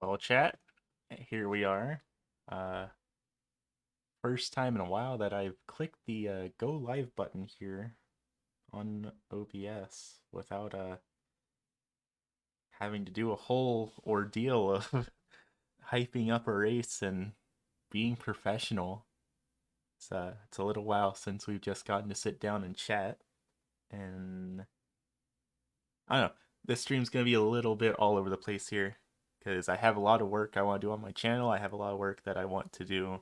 Well, chat, here we are. Uh, First time in a while that I've clicked the go live button here on OBS without having to do a whole ordeal of hyping up a race and being professional. It's a little while since we've just gotten to sit down and chat, and I don't know. This stream's gonna be a little bit all over the place here because I have a lot of work I want to do on my channel. I have a lot of work that I want to do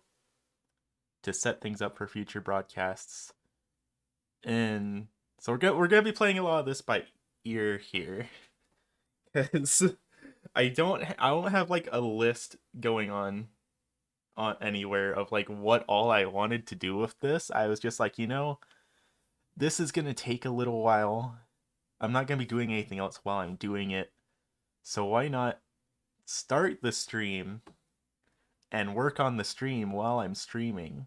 to set things up for future broadcasts. And so we're gonna be playing a lot of this by ear here, because I don't have like a list going on anywhere of like what all I wanted to do with this. I was just like, this is gonna take a little while. I'm not gonna be doing anything else while I'm doing it. So why not start the stream and work on the stream while I'm streaming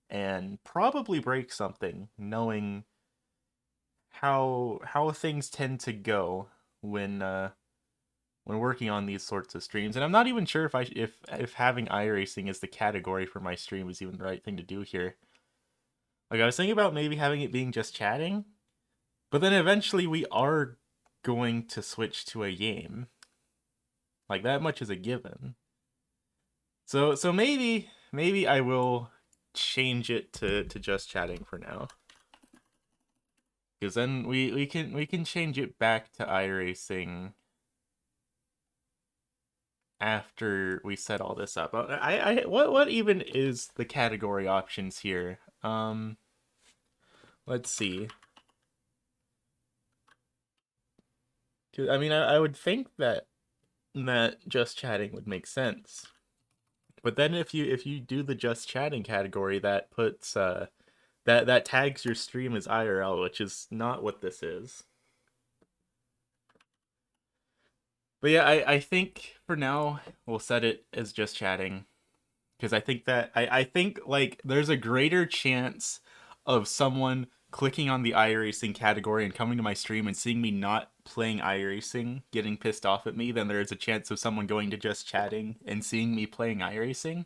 and probably break something, knowing how things tend to go when working on these sorts of streams. And I'm not even sure if having iRacing as the category for my stream is even the right thing to do here. Like I was thinking about maybe having it being just chatting, but then eventually we are going to switch to a game. Like that much is a given. So maybe I will change it to just chatting for now. Because then we can change it back to iRacing after we set all this up. What even is the category options here? Let's see. I mean, I would think that just chatting would make sense. But then if you do the just chatting category, that puts that tags your stream as IRL, which is not what this is. But yeah, I think for now we'll set it as just chatting, because I think like there's a greater chance of someone clicking on the iRacing category and coming to my stream and seeing me not playing iRacing, getting pissed off at me, than there is a chance of someone going to just chatting and seeing me playing iRacing.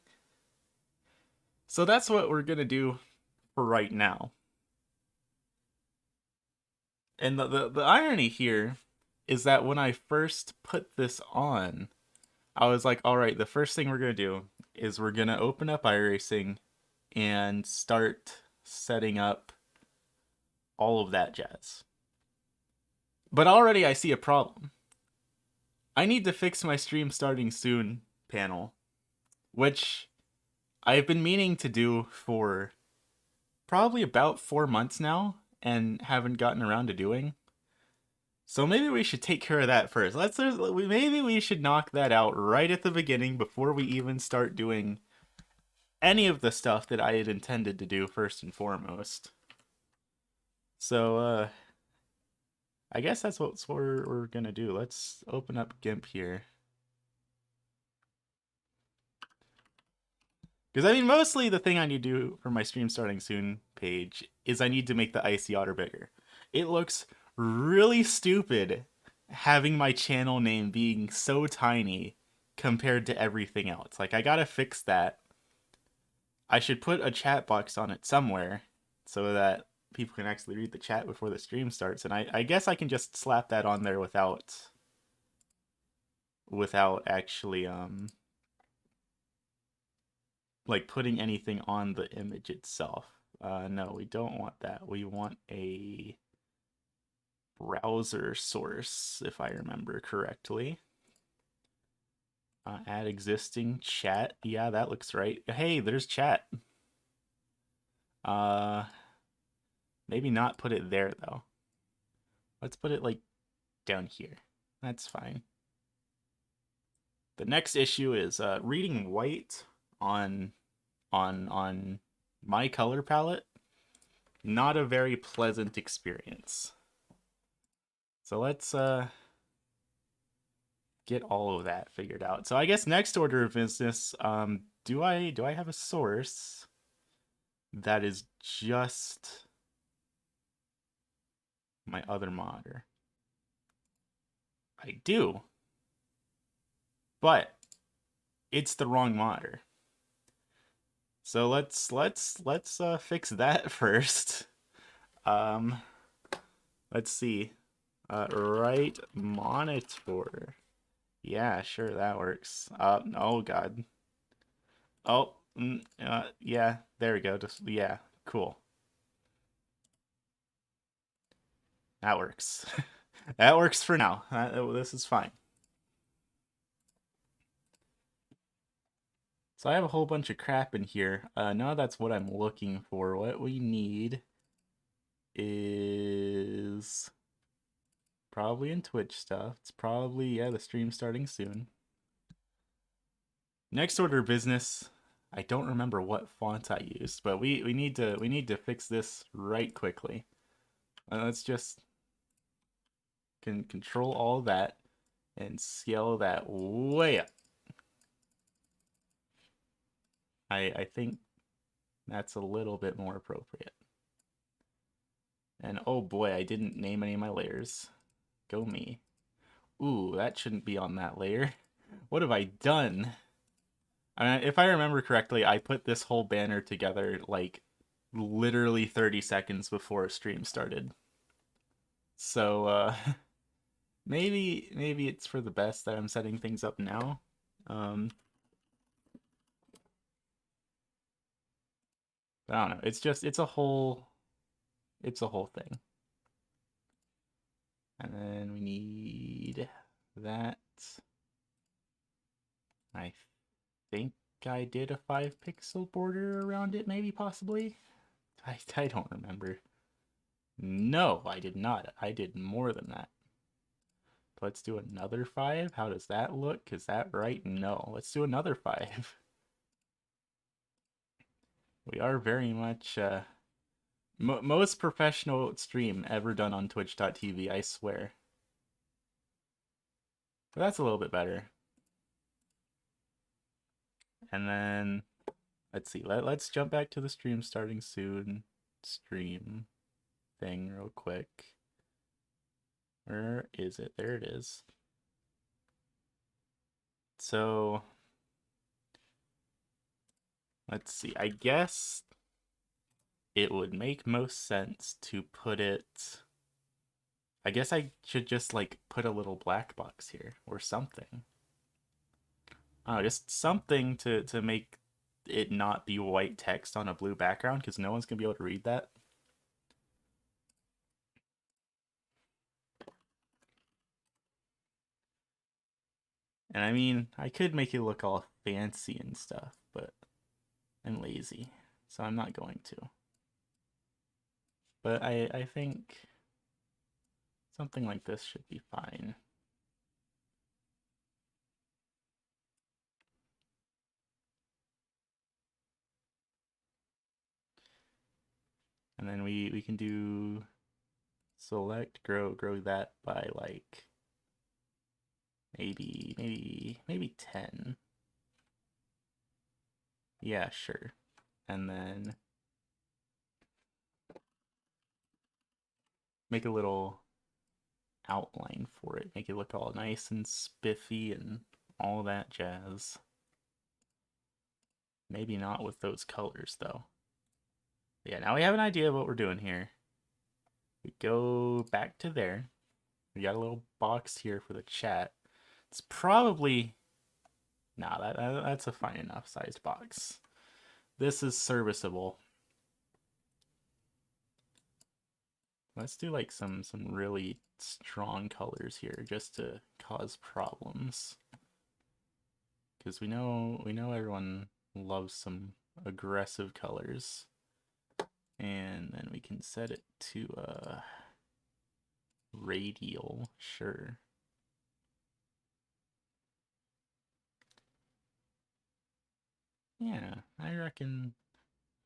So that's what we're gonna do for right now. And the irony here is that when I first put this on, I was like, all right, the first thing we're gonna do is we're gonna open up iRacing and start setting up all of that jazz. But already I see a problem. I need to fix my stream starting soon panel, which I've been meaning to do for probably about 4 months now and haven't gotten around to doing. So maybe we should take care of that first. Maybe we should knock that out right at the beginning before we even start doing any of the stuff that I had intended to do first and foremost. So I guess that's what we're gonna do. Let's open up GIMP here. Because I mean, mostly the thing I need to do for my stream starting soon page is I need to make the icy otter bigger. It looks really stupid having my channel name being so tiny compared to everything else. Like, I gotta fix that. I should put a chat box on it somewhere so that people can actually read the chat before the stream starts. And I guess I can just slap that on there without actually like putting anything on the image itself. No, we don't want that. We want a browser source, if I remember correctly. Add existing chat. Yeah, that looks right. Hey, there's chat. Uh, Maybe not put it there though. Let's put it like down here. That's fine. The next issue is reading white on on my color palette. Not a very pleasant experience. So let's get all of that figured out. So I guess next order of business, do I have a source that is just my other monitor? I do. But it's the wrong monitor. So let's fix that first. Um, let's see. Right monitor. Yeah, sure, that works. Oh God. Oh, yeah, there we go. Just yeah, cool. That works. That works for now. This is fine. So I have a whole bunch of crap in here. None of that's what I'm looking for. What we need is probably in Twitch stuff. It's probably, yeah, the stream starting soon. Next order of business. I don't remember what font I used, but we need to fix this right quickly. Let's just control all that and scale that way up. I think that's a little bit more appropriate. And oh boy, I didn't name any of my layers. Go me. Ooh, that shouldn't be on that layer. What have I done? I mean, if I remember correctly, I put this whole banner together like literally 30 seconds before a stream started. So maybe it's for the best that I'm setting things up now. But I don't know. It's a whole thing. And then we need that. I think I did a 5-pixel border around it, maybe, possibly. I don't remember. No, I did not. I did more than that. Let's do another 5. How does that look? Is that right? No. Let's do another 5. We are very much most professional stream ever done on twitch.tv, I swear. But that's a little bit better. And then let's see. Let's jump back to the stream starting soon. Stream thing real quick. Where is it? There it is. So let's see. I guess it would make most sense to put it. I guess I should just like put a little black box here or something. Oh, just something to make it not be white text on a blue background because no one's gonna be able to read that. And I mean, I could make it look all fancy and stuff, but I'm lazy, so I'm not going to. But I think something like this should be fine. And then we can do select grow that by like maybe 10. Yeah, sure. And then make a little outline for it. Make it look all nice and spiffy and all that jazz. Maybe not with those colors though. Yeah, now we have an idea of what we're doing here. We go back to there. We got a little box here for the chat. It's probably that's a fine enough sized box. This is serviceable. Let's do like some really strong colors here just to cause problems. Because we know everyone loves some aggressive colors. And then we can set it to radial, sure. Yeah, I reckon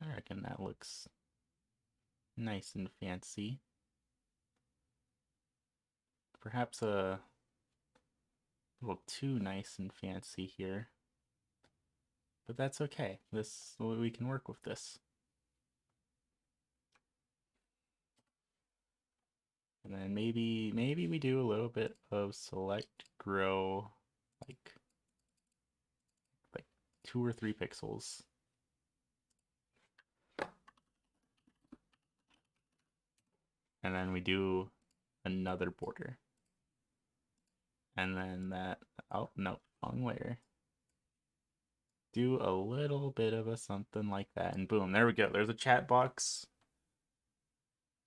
that looks nice and fancy. Perhaps a little too nice and fancy here. But that's okay. We can work with this. And then maybe we do a little bit of select grow like 2 or 3 pixels. And then we do another border. And then that, oh no, wrong layer. Do a little bit of a something like that, and boom, there we go. There's a chat box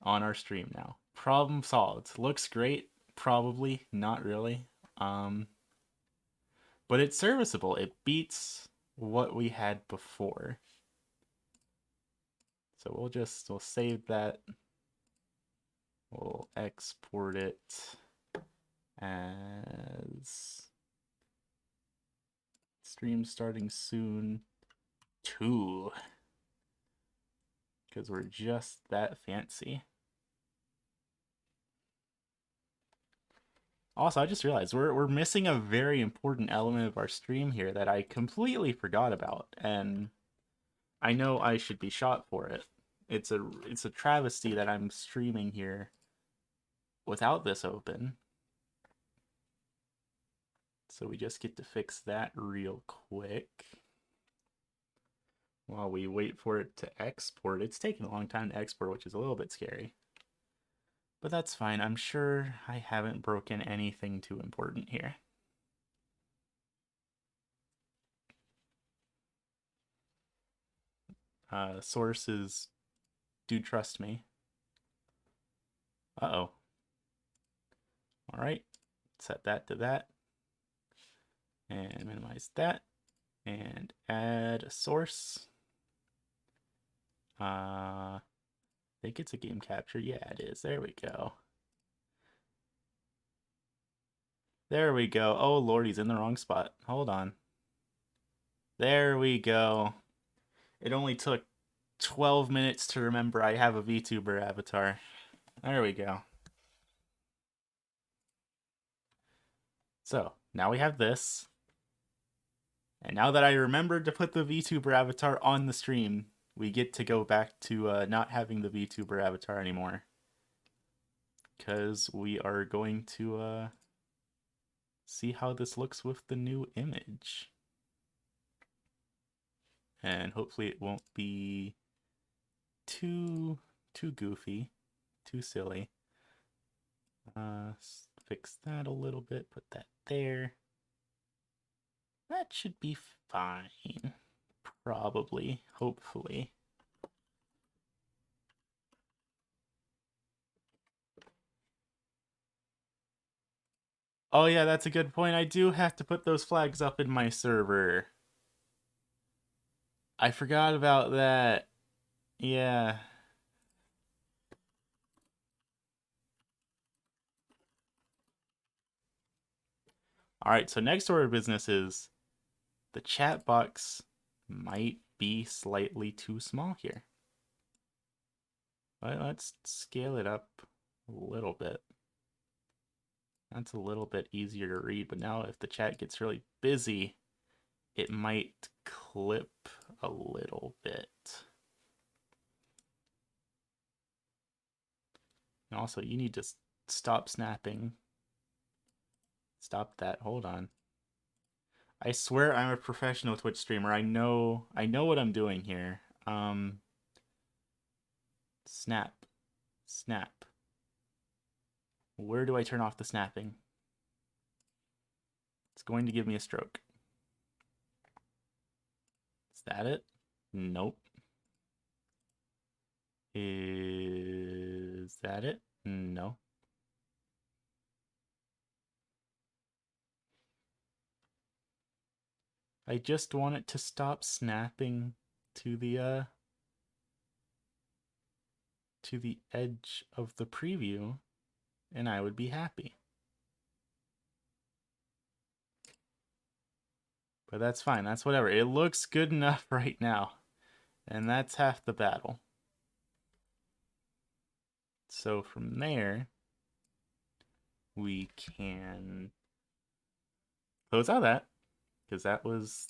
on our stream now. Problem solved. Looks great, probably, not really. But it's serviceable. It beats what we had before. So we'll save that. We'll export it as stream starting soon 2. Because we're just that fancy. Also, I just realized we're missing a very important element of our stream here that I completely forgot about, and I know I should be shot for it. It's a travesty that I'm streaming here without this open. So we just get to fix that real quick. While we wait for it to export. It's taking a long time to export, which is a little bit scary. But that's fine. I'm sure I haven't broken anything too important here. Sources do trust me. Uh-oh. All right. Set that to that. And minimize that. And add a source. I think it's a game capture. Yeah, it is. There we go. There we go. Oh, Lord, he's in the wrong spot. Hold on. There we go. It only took 12 minutes to remember I have a VTuber avatar. There we go. So, now we have this. And now that I remembered to put the VTuber avatar on the stream, we get to go back to not having the VTuber avatar anymore. Because we are going to see how this looks with the new image. And hopefully it won't be too goofy, too silly. Fix that a little bit, put that there. That should be fine. Probably, hopefully. Oh yeah, that's a good point. I do have to put those flags up in my server. I forgot about that. Yeah. Alright, so next order of business is the chat box might be slightly too small here. But let's scale it up a little bit. That's a little bit easier to read, but now if the chat gets really busy, it might clip a little bit. And also, you need to stop snapping. Stop that. Hold on. I swear I'm a professional Twitch streamer. I know what I'm doing here. Snap. Snap. Where do I turn off the snapping? It's going to give me a stroke. Is that it? Nope. Is that it? No. I just want it to stop snapping to the edge of the preview, and I would be happy. But that's fine. That's whatever. It looks good enough right now. And that's half the battle. So from there, we can close out that, because that was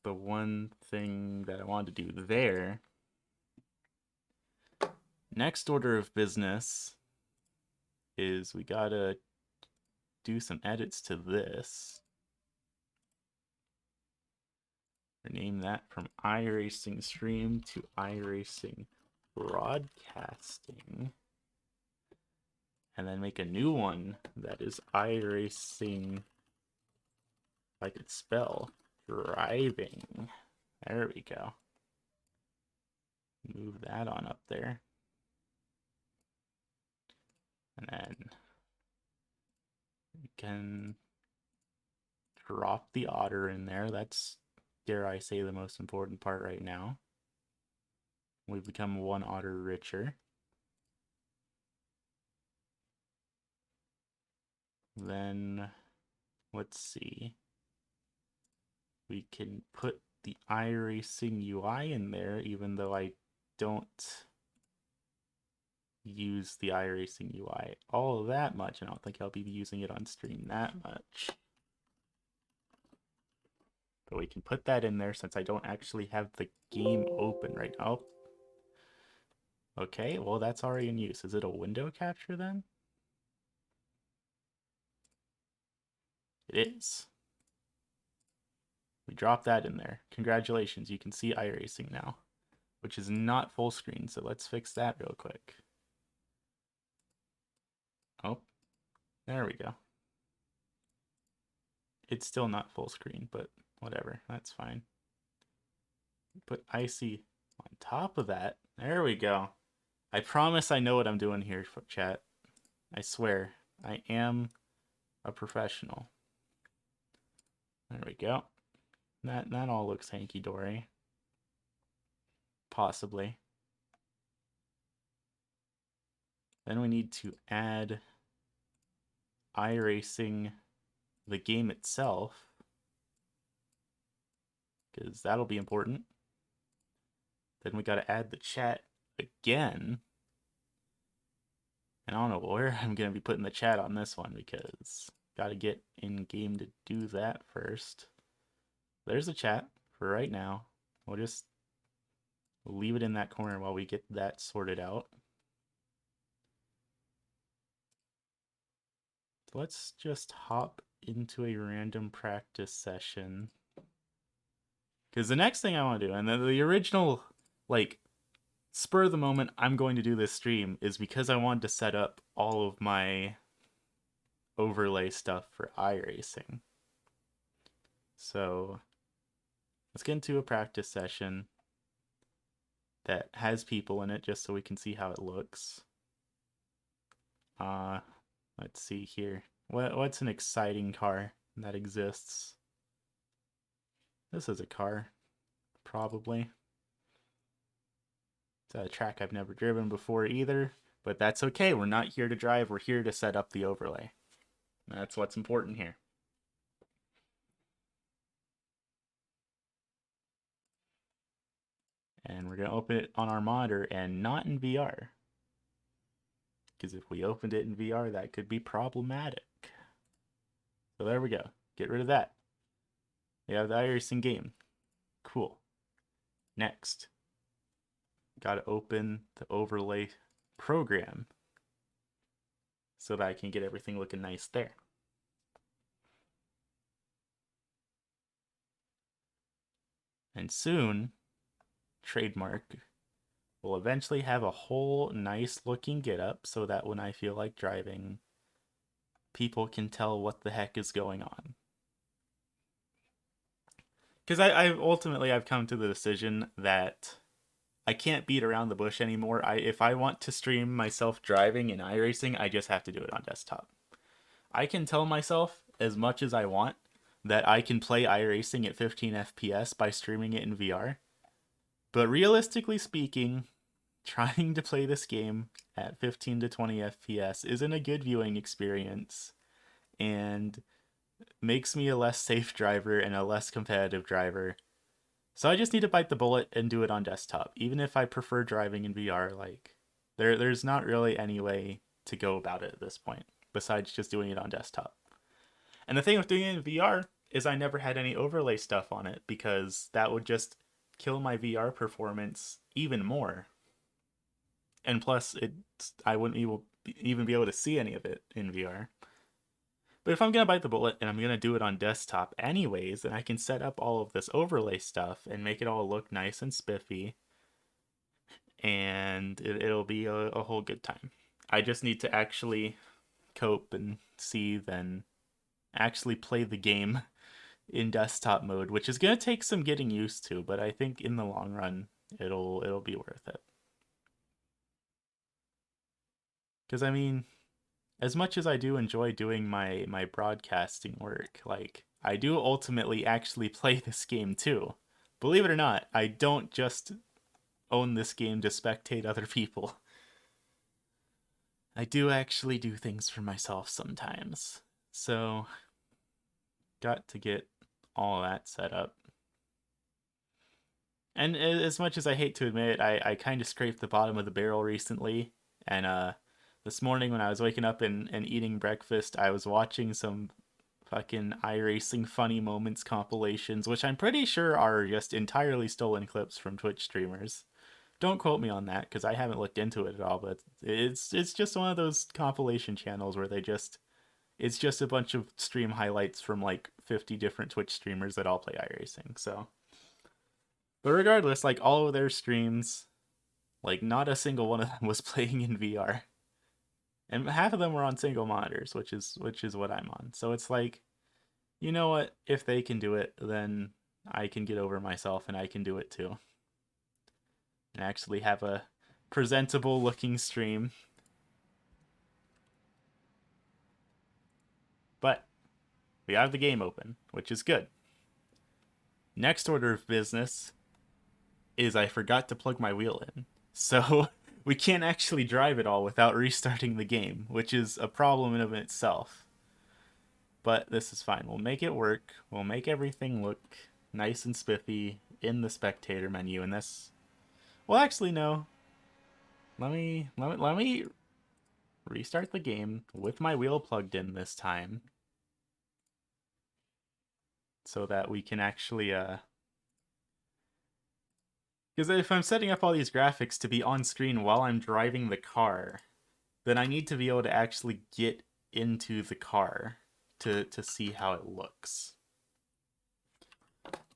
the one thing that I wanted to do there. Next order of business is we gotta do some edits to this. Name that from iRacing Stream to iRacing Broadcasting. And then make a new one that is iRacing, if I could spell, driving. There we go. Move that on up there. And then we can drop the otter in there. That's, dare I say, the most important part right now. We've become one otter richer. Then, let's see. We can put the iRacing UI in there, even though I don't use the iRacing UI all that much. I don't think I'll be using it on stream that much. But we can put that in there since I don't actually have the game open right now. Okay, well that's already in use. Is it a window capture then? It is. We dropped that in there. Congratulations, you can see iRacing now, which is not full screen, so let's fix that real quick. Oh, there we go. It's still not full screen, but whatever, that's fine. Put Icy on top of that. There we go. I promise I know what I'm doing here, chat. I swear, I am a professional. There we go. That all looks hanky-dory. Possibly. Then we need to add iRacing, the game itself, because that'll be important. Then we got to add the chat again. And I don't know where I'm going to be putting the chat on this one, because got to get in game to do that first. There's the chat for right now. We'll just leave it in that corner while we get that sorted out. Let's just hop into a random practice session. Because the next thing I want to do, and the original, like, spur of the moment I'm going to do this stream is because I wanted to set up all of my overlay stuff for iRacing. So let's get into a practice session that has people in it just so we can see how it looks. Let's see here. What's an exciting car that exists? This is a car, probably. It's a track I've never driven before either, but that's okay. We're not here to drive. We're here to set up the overlay. That's what's important here. And we're going to open it on our monitor and not in VR. Because if we opened it in VR, that could be problematic. So there we go. Get rid of that. We have the iRacing game. Cool. Next. Got to open the overlay program so that I can get everything looking nice there. And soon, Trademark will eventually have a whole nice looking getup so that when I feel like driving, people can tell what the heck is going on. Because I've come to the decision that I can't beat around the bush anymore. If I want to stream myself driving in iRacing, I just have to do it on desktop. I can tell myself as much as I want that I can play iRacing at 15 FPS by streaming it in VR. But realistically speaking, trying to play this game at 15 to 20 FPS isn't a good viewing experience and makes me a less safe driver and a less competitive driver. So I just need to bite the bullet and do it on desktop. Even if I prefer driving in VR, like there's not really any way to go about it at this point besides just doing it on desktop. And the thing with doing it in VR is I never had any overlay stuff on it because that would just kill my VR performance even more. And plus, I wouldn't even be able to see any of it in VR. But if I'm going to bite the bullet and I'm going to do it on desktop anyways, then I can set up all of this overlay stuff and make it all look nice and spiffy, and it'll be a whole good time. I just need to actually cope and see, then actually play the game in desktop mode, which is going to take some getting used to, but I think in the long run it'll be worth it. Because I mean, as much as I do enjoy doing my broadcasting work, like I do ultimately actually play this game too. Believe it or not, I don't just own this game to spectate other people. I do actually do things for myself sometimes. So, got to get all that set up. And as much as I hate to admit it, I kind of scraped the bottom of the barrel recently. And this morning when I was waking up and eating breakfast, I was watching some fucking iRacing funny moments compilations, which I'm pretty sure are just entirely stolen clips from Twitch streamers. Don't quote me on that because I haven't looked into it at all, but it's just one of those compilation channels where it's just a bunch of stream highlights from like 50 different Twitch streamers that all play iRacing. So, but regardless, like all of their streams, like not a single one of them was playing in VR, and half of them were on single monitors, which is what I'm on. So it's like, you know what? If they can do it, then I can get over myself and I can do it too, and actually have a presentable looking stream. But we have the game open, which is good. Next order of business is I forgot to plug my wheel in. So we can't actually drive it all without restarting the game, which is a problem in of itself. But this is fine. We'll make it work. We'll make everything look nice and spiffy in the spectator menu. And this, well, actually, no. Let me restart the game with my wheel plugged in this time, so that we can actually because if I'm setting up all these graphics to be on screen while I'm driving the car, then I need to be able to actually get into the car to see how it looks.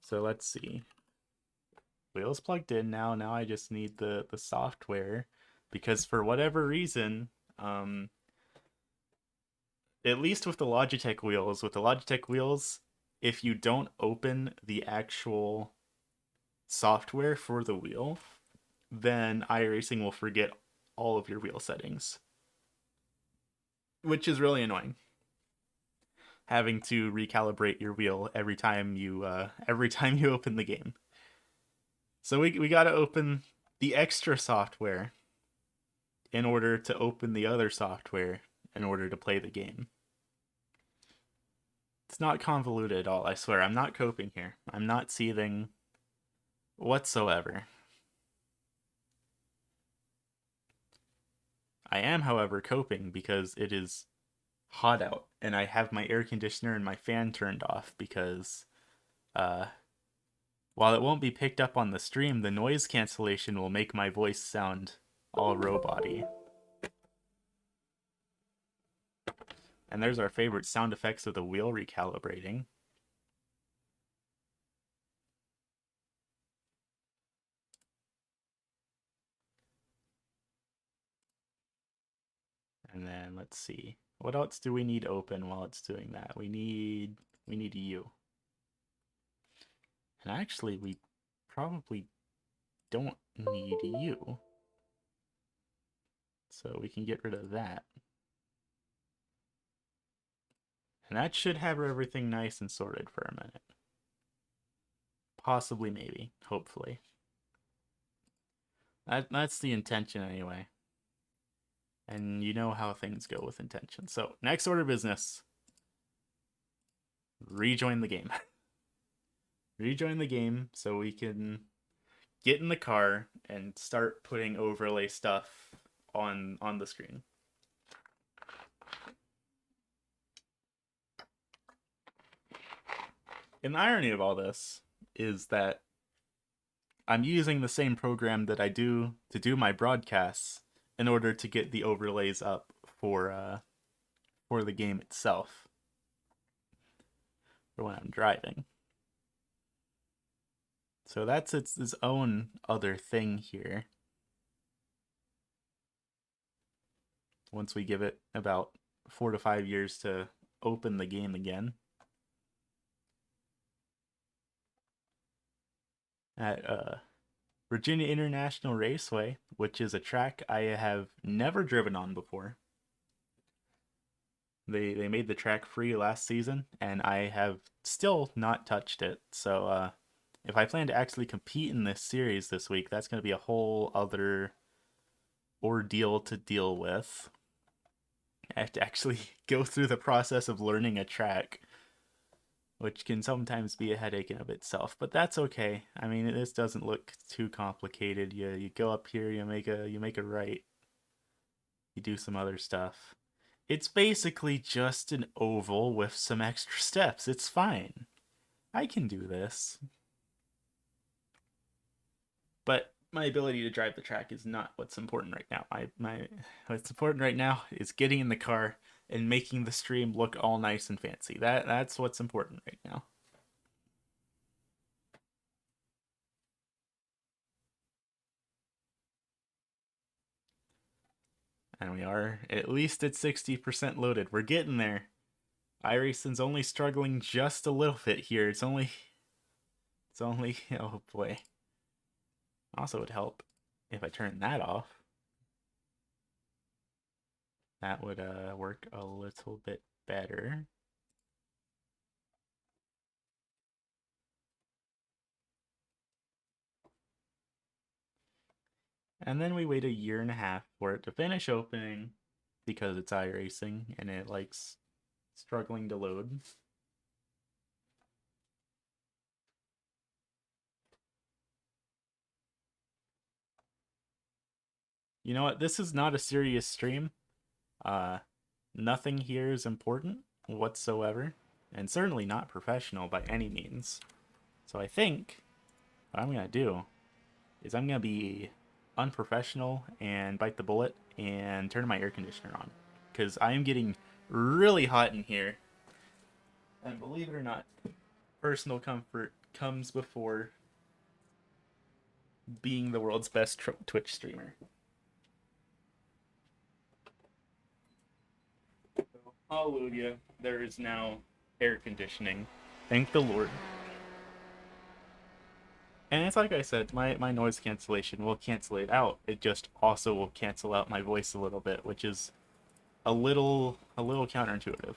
So let's see. Wheels plugged in now. Now I just need the software, because for whatever reason, at least with the Logitech wheels, if you don't open the actual software for the wheel, then iRacing will forget all of your wheel settings, which is really annoying. Having to recalibrate your wheel every time you open the game. So we got to open the extra software in order to open the other software in order to play the game. It's not convoluted at all, I swear. I'm not coping here. I'm not seething whatsoever. I am, however, coping because it is hot out and I have my air conditioner and my fan turned off because while it won't be picked up on the stream, the noise cancellation will make my voice sound all robot-y. And there's our favorite sound effects of the wheel recalibrating. And then let's see. What else do we need open while it's doing that? We need U. And actually, we probably don't need U. So we can get rid of that. And that should have everything nice and sorted for a minute. Possibly, maybe, hopefully. That's the intention anyway. And you know how things go with intention. So, next order of business. Rejoin the game. Rejoin the game so we can get in the car and start putting overlay stuff on the screen. And the irony of all this is that I'm using the same program that I do to do my broadcasts in order to get the overlays up for the game itself. for when I'm driving. So that's its own other thing here. Once we give it about 4 to 5 years to open the game again. At Virginia International Raceway, which is a track I have never driven on before. They made the track free last season, and I have still not touched it. So if I plan to actually compete in this series this week, that's going to be a whole other ordeal to deal with. I have to actually go through the process of learning a track, which can sometimes be a headache in of itself, but that's okay. I mean, this doesn't look too complicated. You go up here, you make a right, you do some other stuff. It's basically just an oval with some extra steps. It's fine. I can do this. But my ability to drive the track is not what's important right now. What's important right now is getting in the car and making the stream look all nice and fancy. That's what's important right now. And we are at least at 60% loaded. We're getting there. iRacing's only struggling just a little bit here. It's only oh boy. Also would help if I turn that off. That would work a little bit better. And then we wait a year and a half for it to finish opening because it's iRacing and it likes struggling to load. You know what? This is not a serious stream. Nothing here is important whatsoever, and certainly not professional by any means. So I think what I'm gonna do is I'm gonna be unprofessional and bite the bullet and turn my air conditioner on, because I am getting really hot in here. And believe it or not, personal comfort comes before being the world's best Twitch streamer. Hallelujah, there is now air conditioning. Thank the Lord. And it's like I said, my noise cancellation will cancel it out. It just also will cancel out my voice a little bit, which is a little counterintuitive.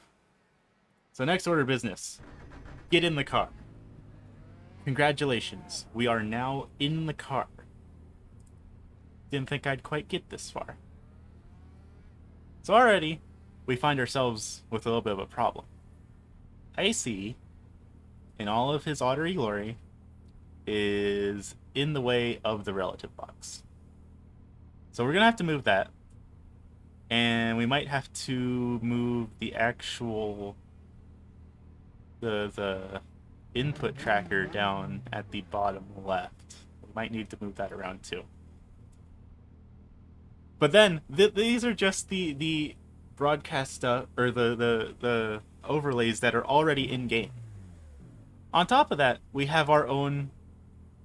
So next order of business. Get in the car. Congratulations. We are now in the car. Didn't think I'd quite get this far. So already, we find ourselves with a little bit of a problem. AC, in all of his oughty glory, is in the way of the relative box. So we're gonna have to move that. And we might have to move the actual the input tracker down at the bottom left. We might need to move that around too. But then these are just the broadcast stuff, or the overlays that are already in game. On top of that, we have our own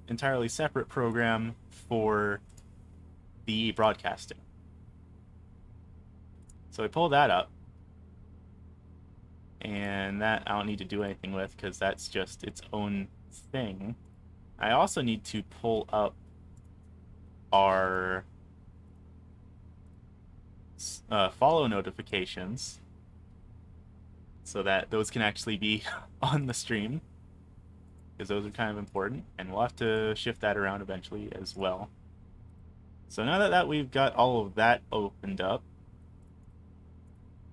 entirely separate program for the broadcasting. So we pull that up, and that I don't need to do anything with because that's just its own thing. I also need to pull up our follow notifications so that those can actually be on the stream, because those are kind of important, and we'll have to shift that around eventually as well. So now that we've got all of that opened up,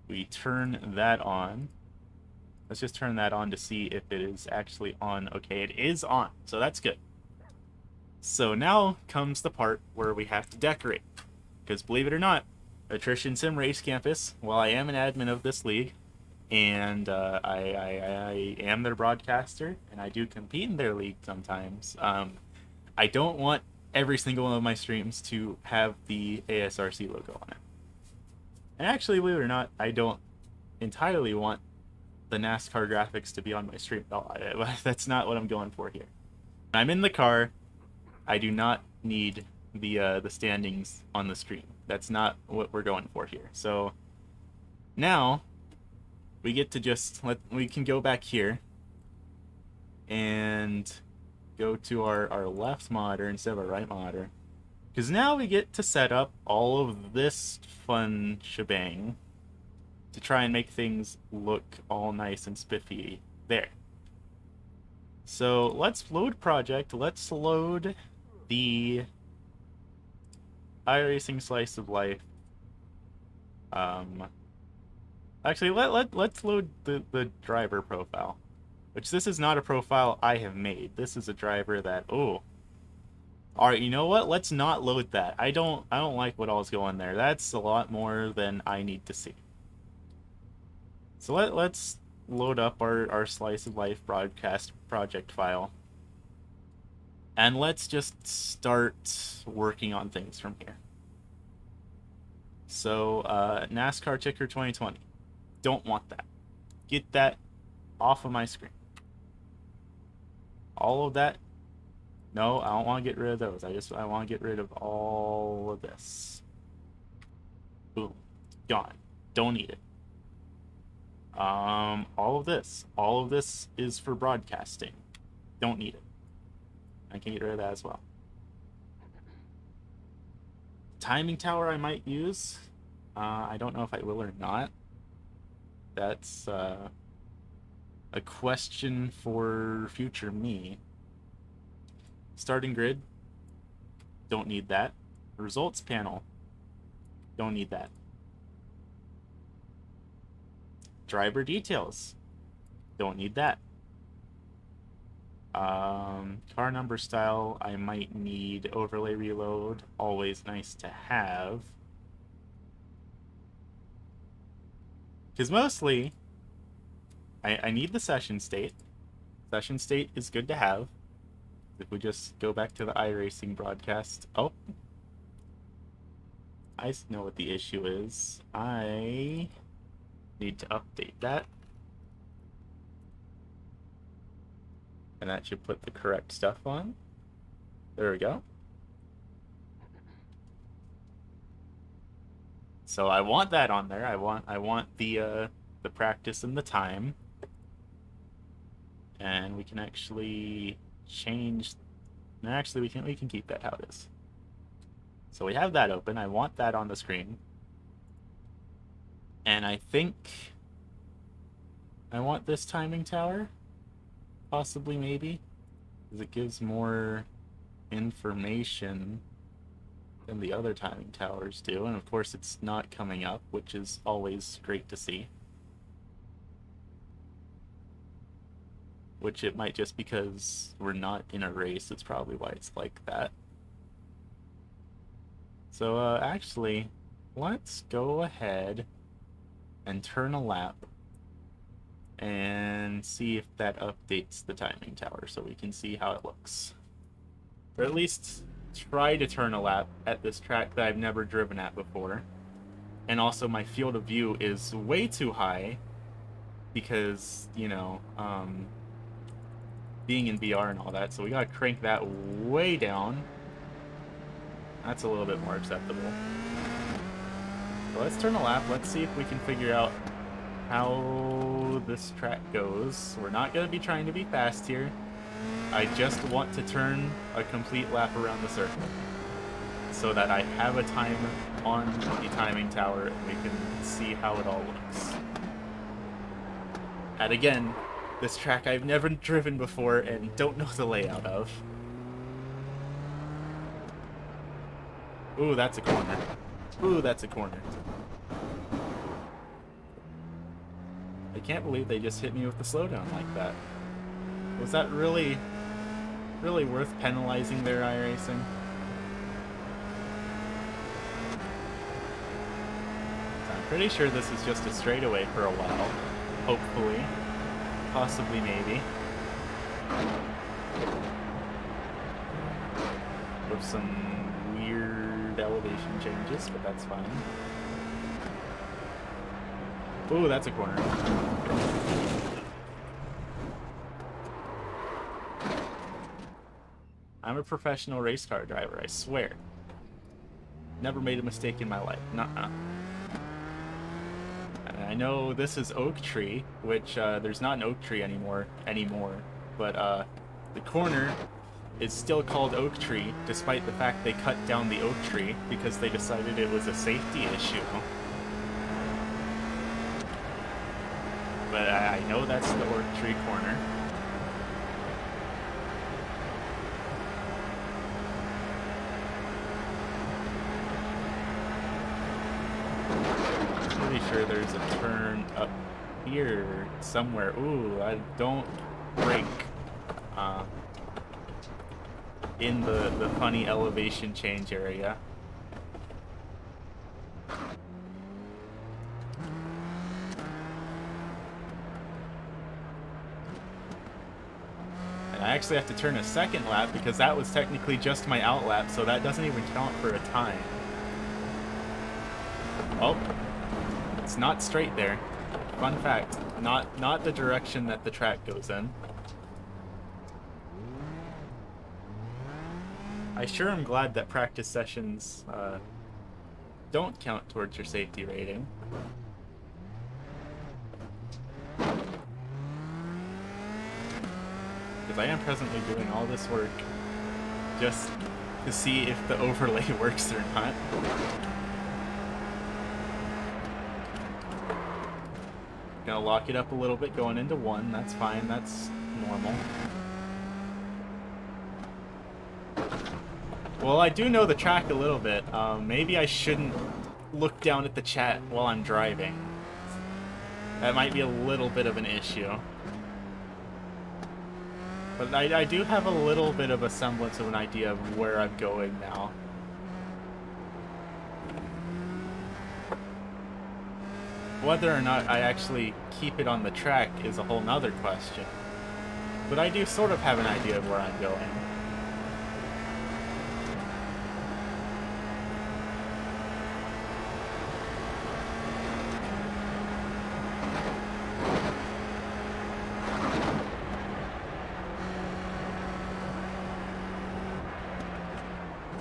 we turn that on. Let's just turn that on to see if it is actually on. Okay, it is on, so that's good. So now comes the part where we have to decorate, because believe it or not, Attrition Sim Race Campus, while I am an admin of this league, and I am their broadcaster, and I do compete in their league sometimes, I don't want every single one of my streams to have the ASRC logo on it. And actually, believe it or not, I don't entirely want the NASCAR graphics to be on my stream. No, that's not what I'm going for here. When I'm in the car, I do not need the standings on the screen. That's not what we're going for here. So now we get to just we can go back here and go to our left monitor instead of our right monitor, because now we get to set up all of this fun shebang to try and make things look all nice and spiffy there. So let's load project. Let's load the iRacing Slice of Life. Actually, let's load the driver profile, which this is not a profile I have made. This is a driver that, oh, all right, you know what? Let's not load that. I don't like what all's going there. That's a lot more than I need to see. So let's load up our Slice of Life broadcast project file. And let's just start working on things from here. So, NASCAR Ticker 2020. Don't want that. Get that off of my screen. All of that. No, I don't want to get rid of those. I want to get rid of all of this. Boom. Gone. Don't need it. All of this. All of this is for broadcasting. Don't need it. I can get rid of that as well. Timing tower I might use. I don't know if I will or not. That's a question for future me. Starting grid. Don't need that. Results panel. Don't need that. Driver details. Don't need that. Car number style, I might need overlay reload. Always nice to have. Because mostly, I need the session state. Session state is good to have. If we just go back to the iRacing broadcast. Oh. I know what the issue is. I need to update that. And that should put the correct stuff on. There we go. So I want that on there. I want the practice and the time. And we can actually change. No, actually we can keep that how it is. So we have that open. I want that on the screen. And I think I want this timing tower. Possibly, maybe, because it gives more information than the other timing towers do, and of course it's not coming up, which is always great to see. Which it might just because we're not in a race, it's probably why it's like that. So, actually, let's go ahead and turn a lap and see if that updates the timing tower so we can see how it looks. Or at least try to turn a lap at this track that I've never driven at before. And also my field of view is way too high because, you know, being in VR and all that, so we gotta crank that way down. That's a little bit more acceptable. So let's turn a lap, let's see if we can figure out how this track goes. We're not going to be trying to be fast here. I just want to turn a complete lap around the circle so that I have a time on the timing tower and we can see how it all looks. And again, this track I've never driven before and don't know the layout of. Ooh, that's a corner. Ooh, that's a corner. I can't believe they just hit me with the slowdown like that. Was that really worth penalizing their iRacing? I'm pretty sure this is just a straightaway for a while. Hopefully. Possibly, maybe. With some weird elevation changes, but that's fine. Ooh, that's a corner. I'm a professional race car driver, I swear. Never made a mistake in my life. Nuh-uh. And I know this is Oak Tree, which there's not an Oak Tree anymore, but the corner is still called Oak Tree, despite the fact they cut down the oak tree because they decided it was a safety issue. But I know that's the Oak Tree corner. Pretty sure there's a turn up here somewhere. Ooh, I don't brake in the funny elevation change area. And I actually have to turn a second lap because that was technically just my out lap, so that doesn't even count for a time. Oh, it's not straight there. Fun fact, not the direction that the track goes in. I sure am glad that practice sessions don't count towards your safety rating. Because I am presently doing all this work just to see if the overlay works or not. Gonna lock it up a little bit going into one, that's fine, that's normal. Well, I do know the track a little bit. Maybe I shouldn't look down at the chat while I'm driving. That might be a little bit of an issue. But I do have a little bit of a semblance of an idea of where I'm going now. Whether or not I actually keep it on the track is a whole nother question. But I do sort of have an idea of where I'm going.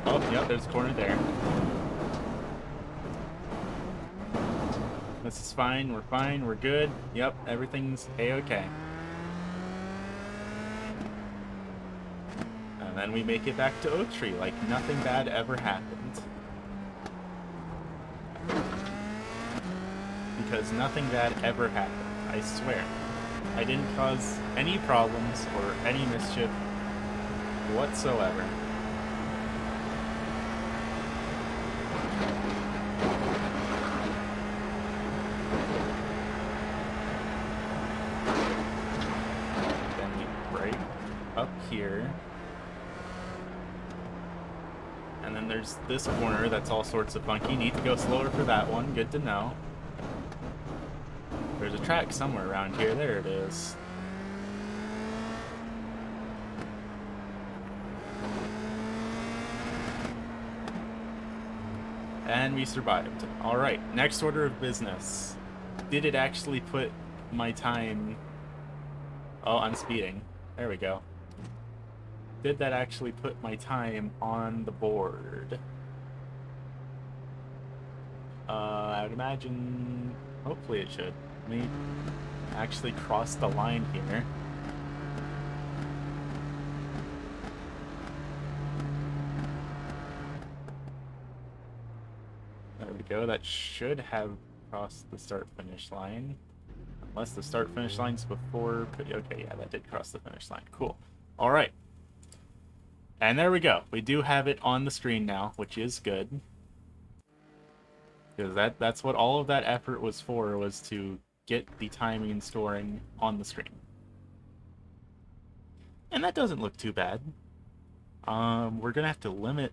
Oh, yep, there's a corner there. This is fine, we're good. Yep, everything's a-okay. And then we make it back to Oak Tree like nothing bad ever happened. Because nothing bad ever happened, I swear. I didn't cause any problems or any mischief whatsoever. Here. And then there's this corner that's all sorts of funky. Need to go slower for that one. Good to know. There's a track somewhere around here. There it is. And we survived. Alright, next order of business. Did it actually put my time... Oh, I'm speeding. There we go. Did that actually put my time on the board? I would imagine... Hopefully it should. Let me actually cross the line here. There we go. That should have crossed the start-finish line. Unless the start-finish line's before... Okay, yeah, that did cross the finish line. Cool. Alright. And there we go. We do have it on the screen now, which is good. Because that's what all of that effort was for, was to get the timing and scoring on the screen. And that doesn't look too bad. We're going to have to limit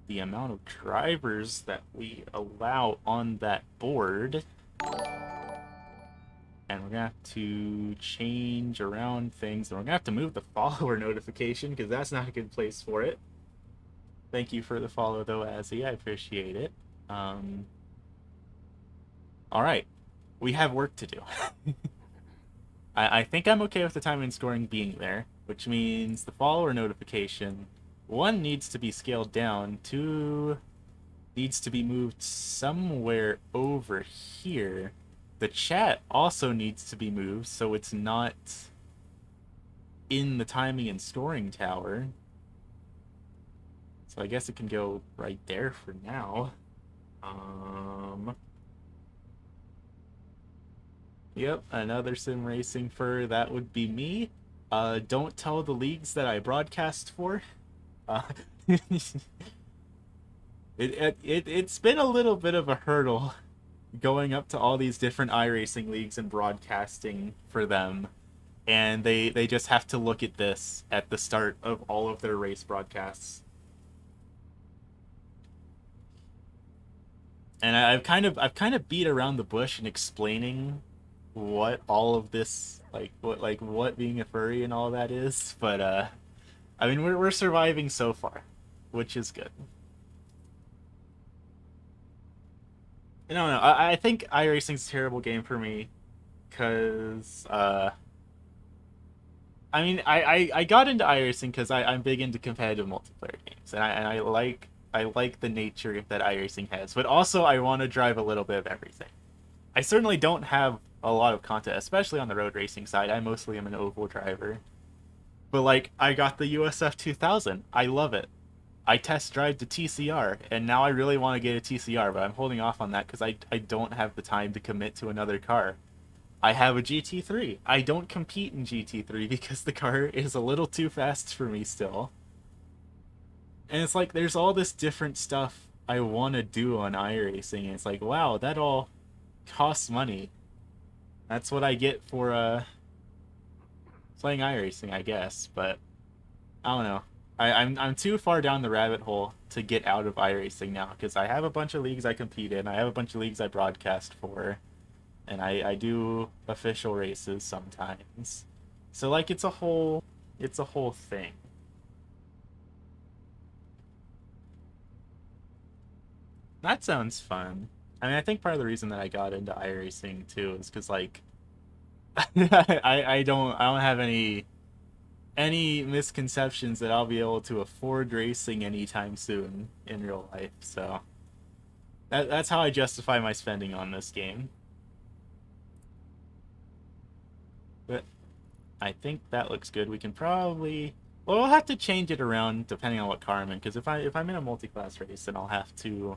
the amount of drivers that we allow on that board. And we're going to have to change around things. And we're going to have to move the follower notification, because that's not a good place for it. Thank you for the follow, though, Azzy. I appreciate it. Alright. we have work to do. I think I'm okay with the timing and scoring being there, which means the follower notification, one needs to be scaled down, two needs to be moved somewhere over here. The chat also needs to be moved so it's not in the timing and scoring tower. So I guess it can go right there for now. Yep, another sim racing fur. That would be me. Don't tell the leagues that I broadcast for. Uh, it's been a little bit of a hurdle going up to all these different iRacing leagues and broadcasting for them, and they just have to look at this at the start of all of their race broadcasts. And I've kind of beat around the bush in explaining what all of this what being a furry and all that is, but I mean we're surviving so far, which is good. I don't know. I think iRacing's a terrible game for me because I mean I got into iRacing because I'm big into competitive multiplayer games, and I like the nature that iRacing has, but also I want to drive a little bit of everything. I certainly don't have a lot of content, especially on the road racing side. I mostly am an oval driver. But like I got the USF 2000. I love it. I test drive the TCR, and now I really want to get a TCR, but I'm holding off on that because I don't have the time to commit to another car. I have a GT3. I don't compete in GT3 because the car is a little too fast for me still. And it's like there's all this different stuff I want to do on iRacing, and it's like, wow, that all costs money. That's what I get for playing iRacing, I guess. But I don't know. I'm too far down the rabbit hole to get out of iRacing now because I have a bunch of leagues I compete in. I have a bunch of leagues I broadcast for, and I do official races sometimes. So like it's a whole thing. That sounds fun. I mean, I think part of the reason that I got into iRacing too is because like I don't have any misconceptions that I'll be able to afford racing anytime soon in real life. So that's how I justify my spending on this game. But I think that looks good. We can probably well, we'll have to change it around depending on what car I'm in. Because if I'm in a multi-class race, then I'll have to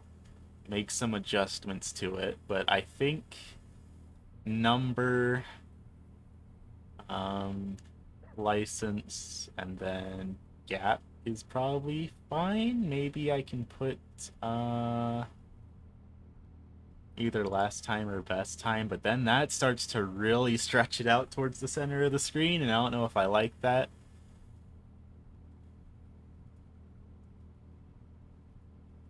make some adjustments to it. But I think number, um, license, and then gap is probably fine. Maybe I can put either last time or best time, but then that starts to really stretch it out towards the center of the screen, and I don't know if I like that.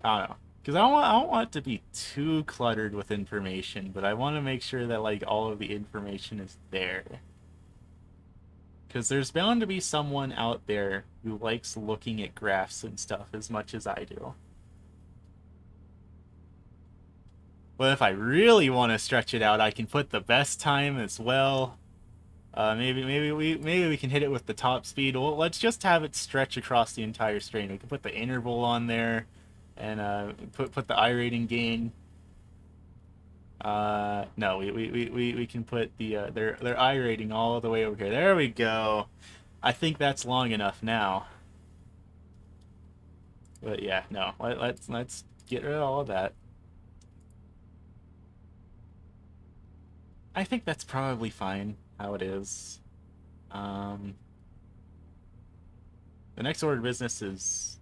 I don't know. Because I don't want it to be too cluttered with information, but I want to make sure that like all of the information is there. Because there's bound to be someone out there who likes looking at graphs and stuff as much as I do. But if I really want to stretch it out, I can put the best time as well. Maybe we can hit it with the top speed. Well, let's just have it stretch across the entire screen. We can put the interval on there, and put the iRating gain. No, we can put their iRating all the way over here. There we go. I think that's long enough now. But yeah, no. Let's get rid of all of that. I think that's probably fine how it is. Um, the next order of business is.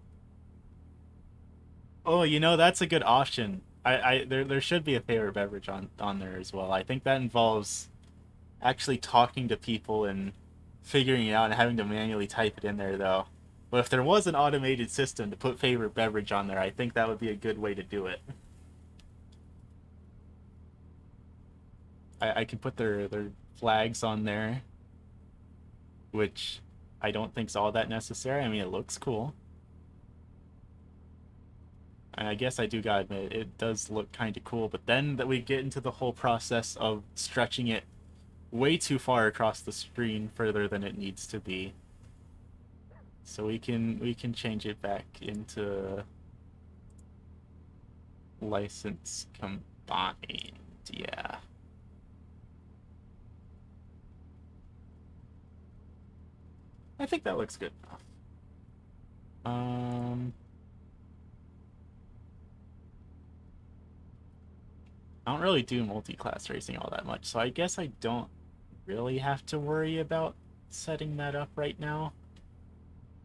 Oh, that's a good option. There should be a favorite beverage on there as well. I think that involves actually talking to people and figuring it out and having to manually type it in there though. But if there was an automated system to put favorite beverage on there, I think that would be a good way to do it. I can put their flags on there, which I don't think's all that necessary. I mean, it looks cool. And I guess I do gotta admit, it does look kind of cool, but then that we get into the whole process of stretching it way too far across the screen, further than it needs to be. So we can change it back into license combined. Yeah. I think that looks good enough. I don't really do multi-class racing all that much, so I guess I don't really have to worry about setting that up right now.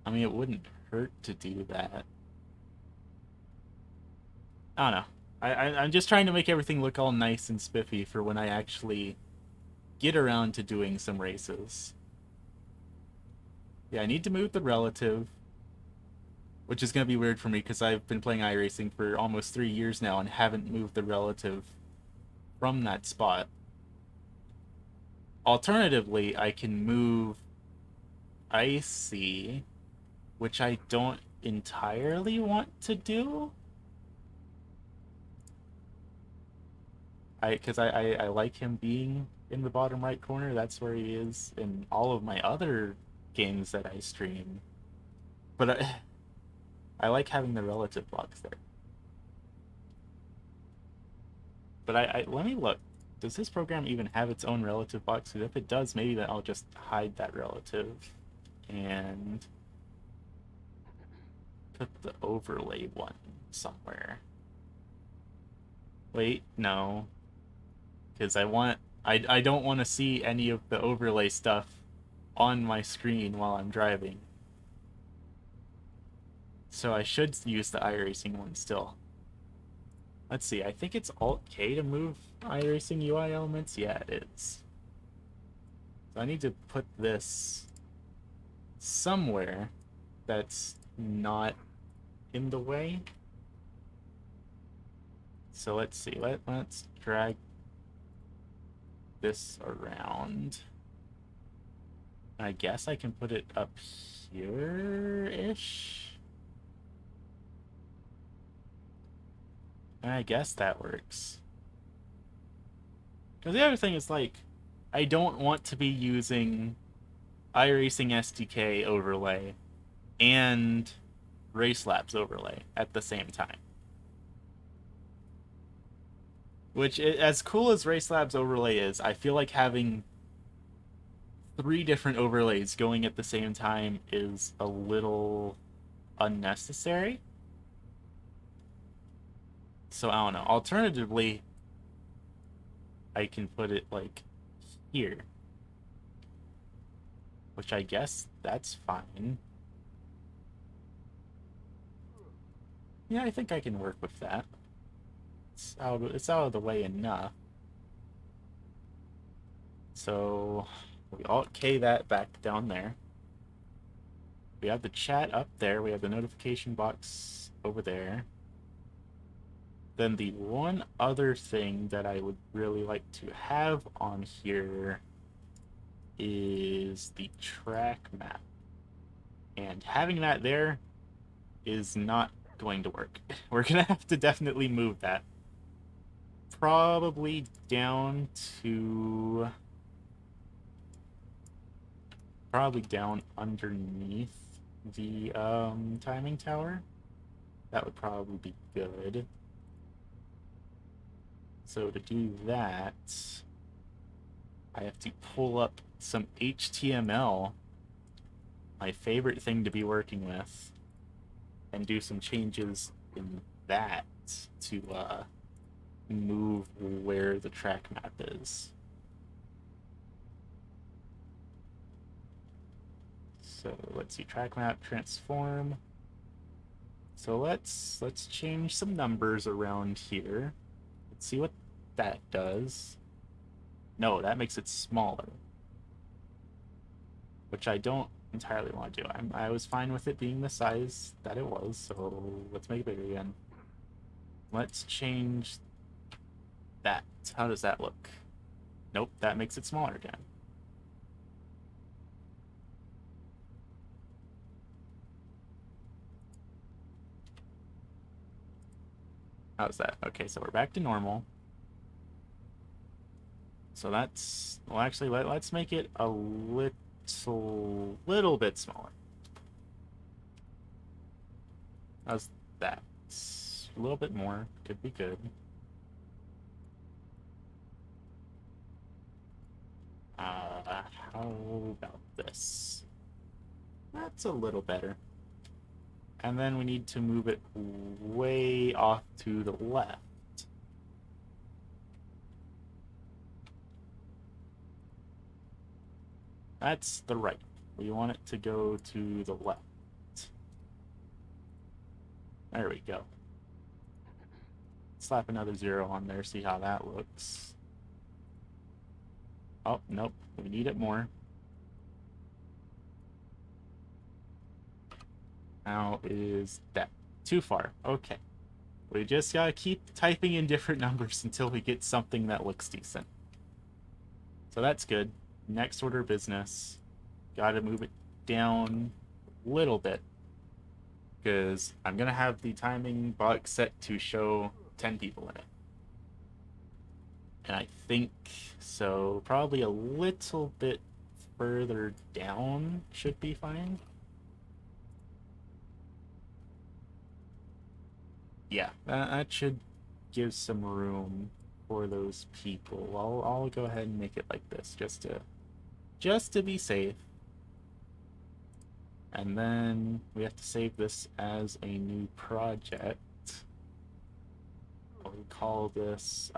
I mean, it wouldn't hurt to do that. I don't know. I'm just trying to make everything look all nice and spiffy for when I actually get around to doing some races. Yeah, I need to move the relative, which is going to be weird for me because I've been playing iRacing for almost 3 years now and haven't moved the relative from that spot. Alternatively, I can move Icy, which I don't entirely want to do. Because I like him being in the bottom right corner. That's where he is in all of my other games that I stream. But I like having the relative box there. But let me look. Does this program even have its own relative box? Because if it does, maybe then I'll just hide that relative and put the overlay one somewhere. Wait, no. Because I don't want to see any of the overlay stuff on my screen while I'm driving. So I should use the iRacing one still. Let's see, I think it's Alt-K to move iRacing UI elements. Yeah, it is. So I need to put this somewhere that's not in the way. So let's see, let's drag this around. I guess I can put it up here-ish. I guess that works. Because the other thing is, like, I don't want to be using iRacing SDK overlay and RaceLabs overlay at the same time. Which, as cool as RaceLabs overlay is, I feel like having 3 different overlays going at the same time is a little unnecessary. So I don't know. Alternatively, I can put it like here, which I guess that's fine. Yeah, I think I can work with that. It's out of the way enough. So we Alt-K that back down there. We have the chat up there. We have the notification box over there. Then the one other thing that I would really like to have on here is the track map. And having that there is not going to work. We're going to have to definitely move that. Probably down to... Probably down underneath the timing tower. That would probably be good. So to do that, I have to pull up some HTML, my favorite thing to be working with, and do some changes in that to move where the track map is. So let's see, track map transform. So let's change some numbers around here. Let's see what that does. No, that makes it smaller, which I don't entirely want to do. I was fine with it being the size that it was, so let's make it bigger again. Let's change that. How does that look? Nope, that makes it smaller again. How's that? Okay, so we're back to normal. So that's, well, actually, let's make it a little bit smaller. How's that? A little bit more could be good. How about this? That's a little better. And then we need to move it way off to the left. That's the right. We want it to go to the left. There we go. Slap another 0 on there, see how that looks. Oh, nope. We need it more. How is that? Too far. Okay. We just gotta keep typing in different numbers until we get something that looks decent. So that's good. Next order of business. Gotta move it down a little bit. Because I'm gonna have the timing box set to show 10 people in it. And I think so probably a little bit further down should be fine. Yeah, that should give some room for those people. I'll go ahead and make it like this just to be safe. And then we have to save this as a new project. We'll call this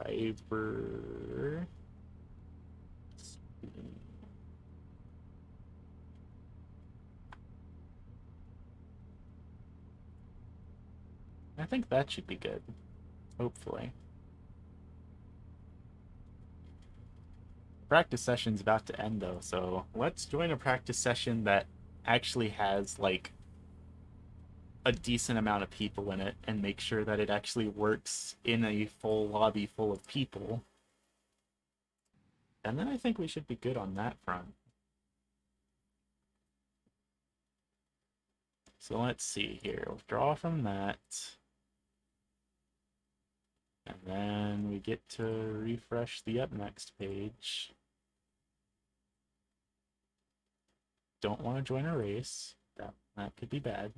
driver. I think that should be good. Hopefully. Practice session's about to end though, so let's join a practice session that actually has like a decent amount of people in it and make sure that it actually works in a full lobby full of people. And then I think we should be good on that front. So let's see here. Withdraw from that. And then we get to refresh the up next page. Don't want to join a race. That could be bad.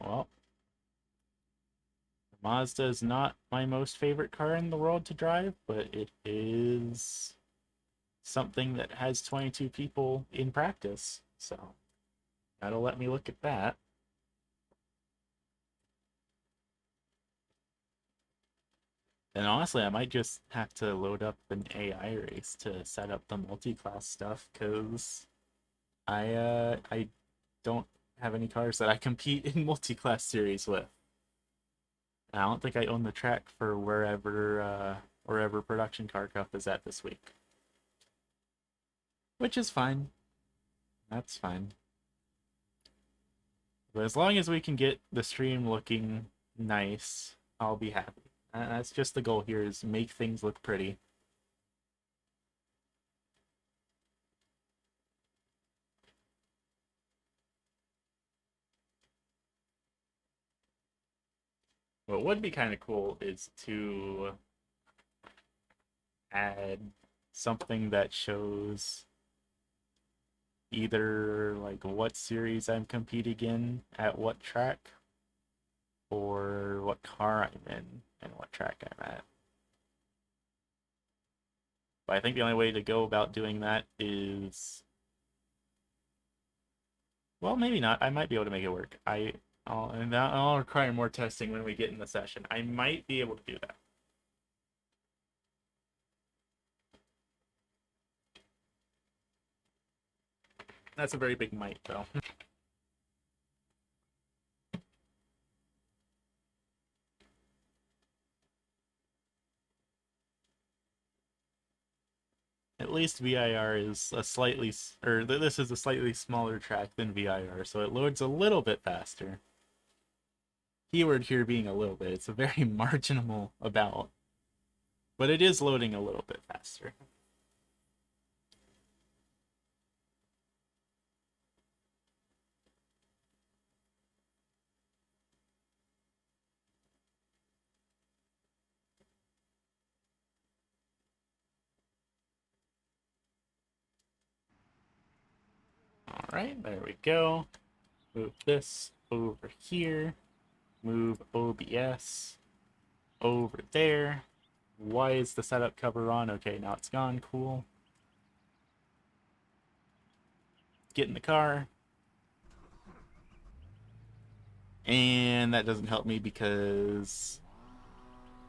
Well, Mazda is not my most favorite car in the world to drive, but it is something that has 22 people in practice, so that'll let me look at that. And honestly, I might just have to load up an AI race to set up the multi-class stuff, because I don't have any cars that I compete in multi-class series with. And I don't think I own the track for wherever Production Car Cup is at this week. Which is fine. That's fine. But as long as we can get the stream looking nice, I'll be happy. That's just the goal here, is make things look pretty. What would be kind of cool is to add something that shows either like what series I'm competing in at what track, or what car I'm in and what track I'm at. But I think the only way to go about doing that is, well, maybe not. I might be able to make it work. I'll require more testing when we get in the session. I might be able to do that. That's a very big might, though. At least VIR is a slightly, or this is a slightly smaller track than VIR, so it loads a little bit faster. Keyword here being a little bit. It's a very marginal about. But it is loading a little bit faster. Alright, there we go. Move this over here. Move OBS over there. Why is the setup cover on? Okay, now it's gone. Cool. Get in the car. And that doesn't help me because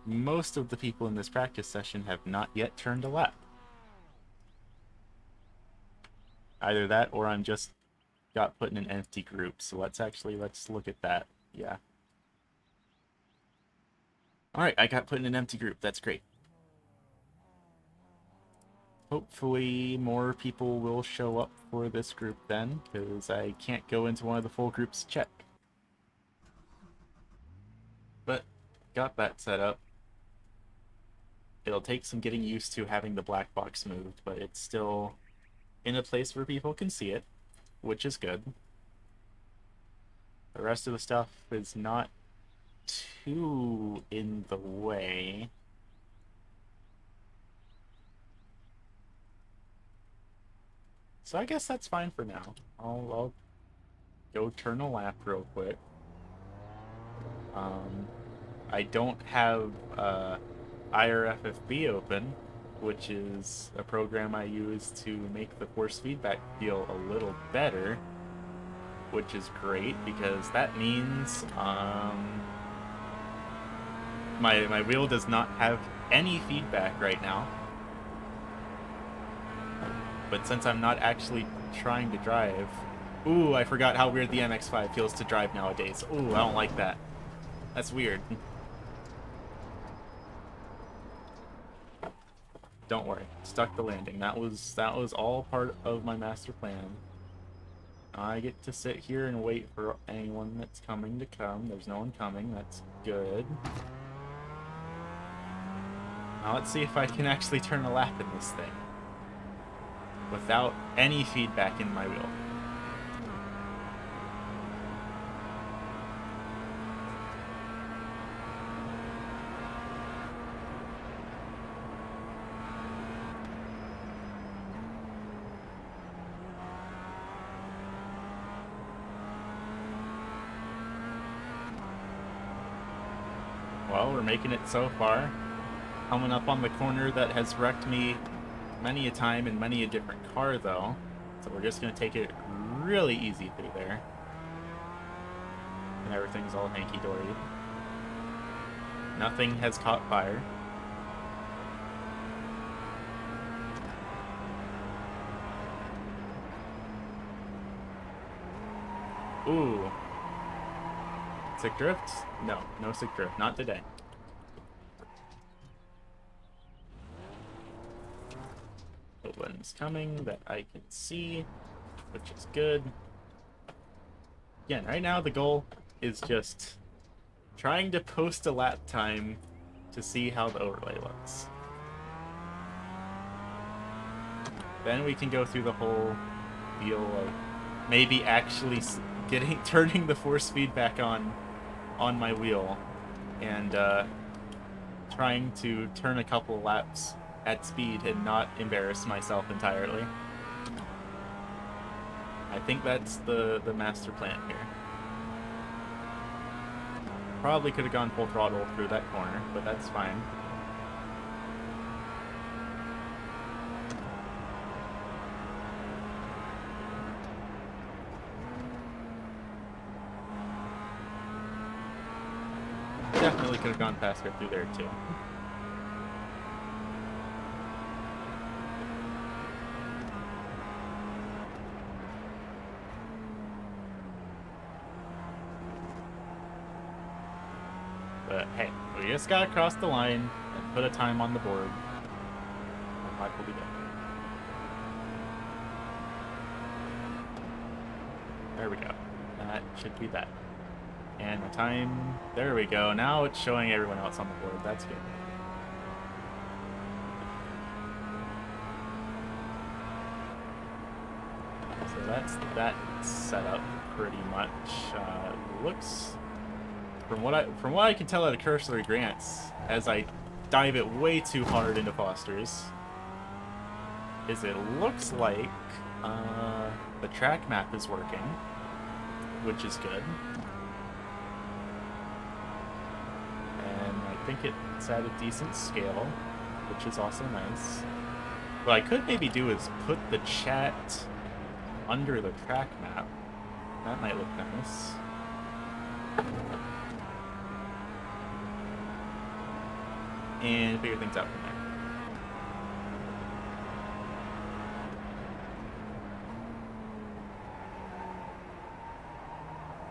most of the people in this practice session have not yet turned a lap. Either that or I'm just got put in an empty group. So let's look at that. Yeah. Alright, I got put in an empty group. That's great. Hopefully more people will show up for this group then, because I can't go into one of the full groups to check. But got that set up. It'll take some getting used to having the black box moved, but it's still in a place where people can see it, which is good. The rest of the stuff is not too in the way. So I guess that's fine for now. I'll go turn a lap real quick. I don't have IRFFB open, which is a program I use to make the force feedback feel a little better, which is great because that means my wheel does not have any feedback right now. But since I'm not actually trying to drive... Ooh, I forgot how weird the MX-5 feels to drive nowadays. Ooh, I don't like that. That's weird. Don't worry. Stuck the landing. That was all part of my master plan. I get to sit here and wait for anyone that's coming to come. There's no one coming. That's good. Now let's see if I can actually turn a lap in this thing without any feedback in my wheel. Well, we're making it so far. Coming up on the corner that has wrecked me many a time in many a different car, though. So we're just going to take it really easy through there. And everything's all hanky-dory. Nothing has caught fire. Ooh. Sick drift? No, no sick drift. Not today. The one's coming that I can see, which is good. Again, right now the goal is just trying to post a lap time to see how the overlay looks. Then we can go through the whole deal of maybe actually turning the force feedback on my wheel and trying to turn a couple laps at speed and not embarrass myself entirely. I think that's the master plan here. Probably could have gone full throttle through that corner, but that's fine. Definitely could have gone faster through there too. But hey, we just gotta cross the line and put a time on the board. And life will be good. There we go. That should be that. And the time, there we go. Now it's showing everyone else on the board. That's good. that's that set up pretty much. Looks from what I can tell at a cursory glance, as I dive it way too hard into Foster's, is it looks like the track map is working, which is good. And I think it's at a decent scale, which is also nice. What I could maybe do is put the chat under the track map. That might look nice. And figure things out from there.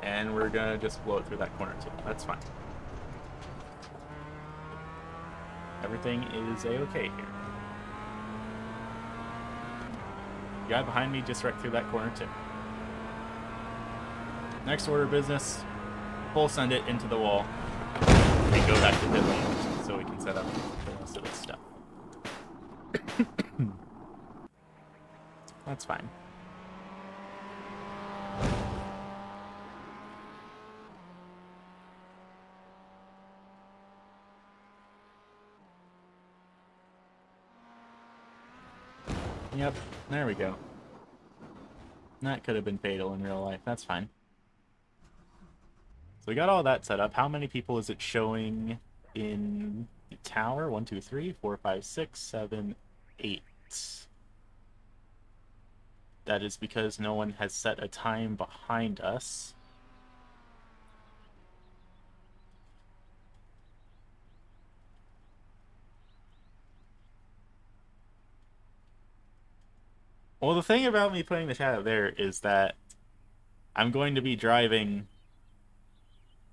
And we're gonna just blow it through that corner too. That's fine. Everything is a-okay here. The guy behind me just right through that corner too. Next order of business, full send it into the wall and go back to pit lane so we can set up the rest of this stuff. That's fine. Yep, there we go. That could have been fatal in real life. That's fine. So we got all that set up. How many people is it showing in the tower? 1, 2, 3, 4, 5, 6, 7, 8. That is because no one has set a time behind us. Well, the thing about me putting the chat up there is that I'm going to be driving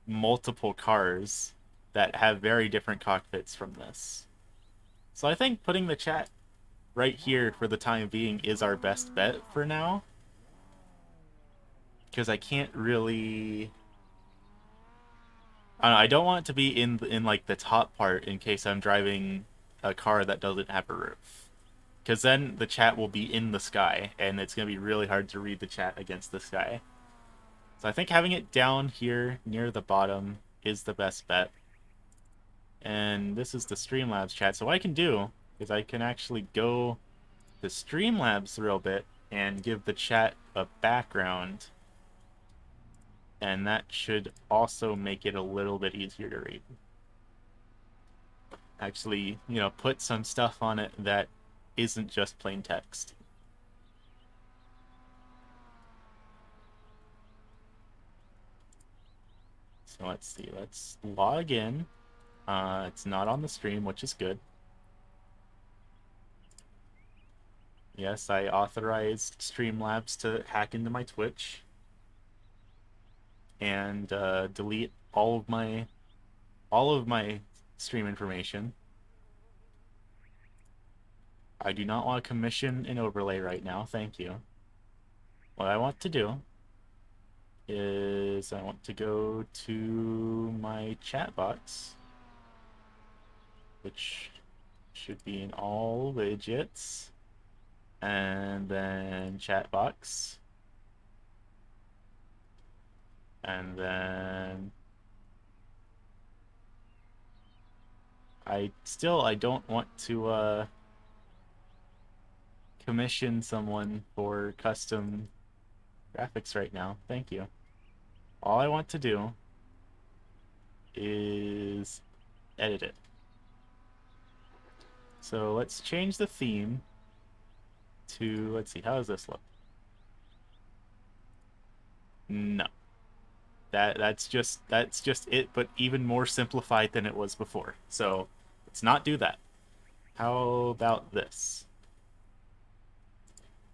multiple cars that have very different cockpits from this. So I think putting the chat right here for the time being is our best bet for now. Because I can't really... I don't want it to be in like the top part in case I'm driving a car that doesn't have a roof. Because then the chat will be in the sky, and it's going to be really hard to read the chat against the sky. So I think having it down here near the bottom is the best bet. And this is the Streamlabs chat. So what I can do is I can actually go to Streamlabs a little bit and give the chat a background. And that should also make it a little bit easier to read. Actually, put some stuff on it that isn't just plain text. So let's see. Let's log in. It's not on the stream, which is good. Yes, I authorized Streamlabs to hack into my Twitch and delete all of my stream information. I do not want to commission an overlay right now, thank you. What I want to do is I want to go to my chat box, which should be in all widgets, and then chat box, and then I don't want to commission someone for custom graphics right now. Thank you. All I want to do is edit it. So let's change the theme to, let's see, how does this look? No. That's just it, but even more simplified than it was before. So let's not do that. How about this?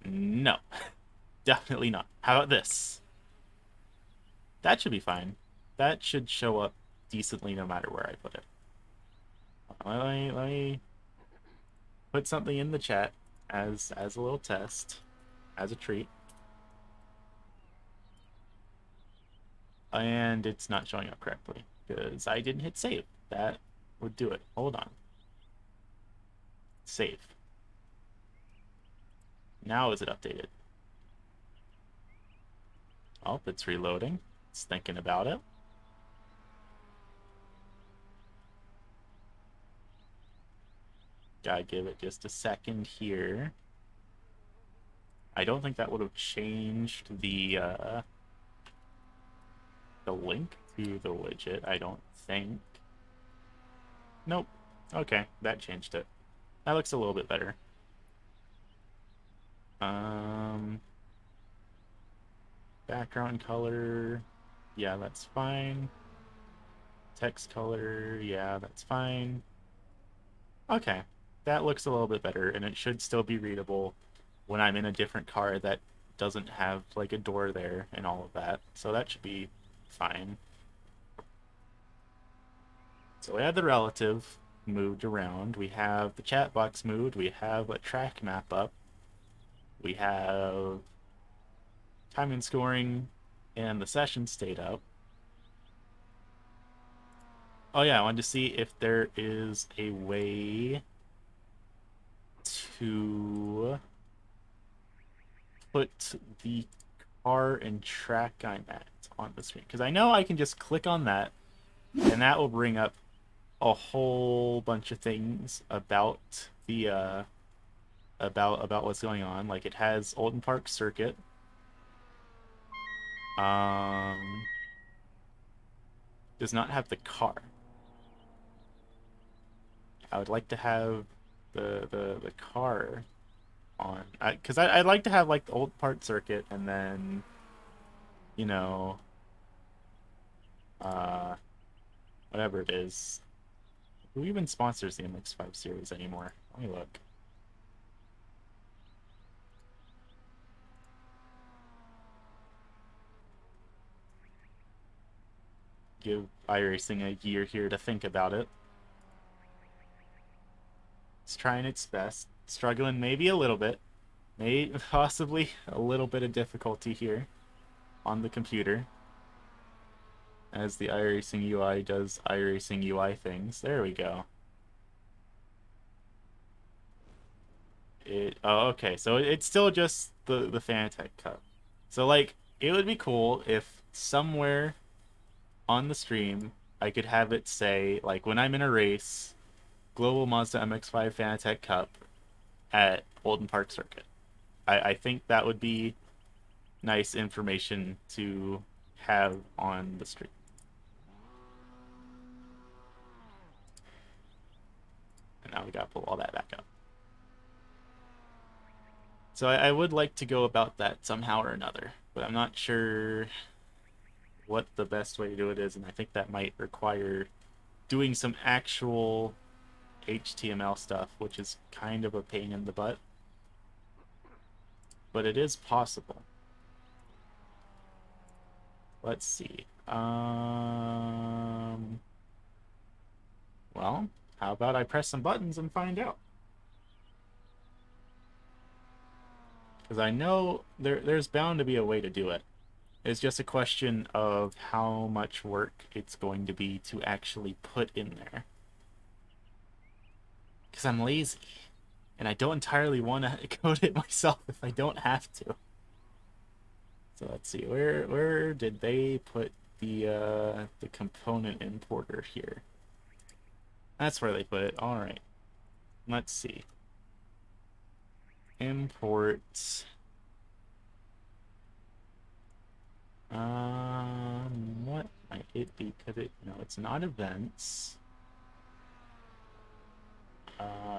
No. Definitely not. How about this? That should be fine. That should show up decently no matter where I put it. Let me put something in the chat as a little test, as a treat. And it's not showing up correctly because I didn't hit save. That would do it. Hold on. Save. Now is it updated? Oh, it's reloading. It's thinking about it. Gotta give it just a second here. I don't think that would have changed the link to the widget, I don't think. Nope. Okay, that changed it. That looks a little bit better. Um, Background color, yeah, that's fine. Text color, yeah, that's fine. Okay, that looks a little bit better, and it should still be readable when I'm in a different car that doesn't have like a door there and all of that. So that should be fine. So we have the relative moved around. We have the chat box moved. We have a track map up. We have time and scoring and the session state up. Oh yeah, I wanted to see if there is a way to put the car and track I'm at on the screen. Because I know I can just click on that, and that will bring up a whole bunch of things about the about what's going on. Like it has Oulton Park Circuit. Um, does not have the car. I would like to have the car on, because I'd like to have like the Oulton Park Circuit, and then you know uh whatever it is. Who even sponsors the MX-5 series anymore? Let me look. Give iRacing a year here to think about it. It's trying its best. Struggling maybe a little bit. Maybe possibly a little bit of difficulty here on the computer as the iRacing UI does iRacing UI things. There we go. Okay, so it's still just the Fanatec Cup. So like it would be cool if somewhere on the stream I could have it say like when I'm in a race, Global Mazda MX-5 Fanatec Cup at Oulton Park Circuit. I think that would be nice information to have on the stream. And now we gotta pull all that back up. So I would like to go about that somehow or another, but I'm not sure what the best way to do it is, and I think that might require doing some actual HTML stuff, which is kind of a pain in the butt. But it is possible. Let's see. Well, how about I press some buttons and find out? Because I know there's bound to be a way to do it. It's just a question of how much work it's going to be to actually put in there. Because I'm lazy. And I don't entirely want to code it myself if I don't have to. So let's see, where did they put the component importer here? That's where they put it. All right. Let's see. Import. What might it be? Could it? No, it's not events.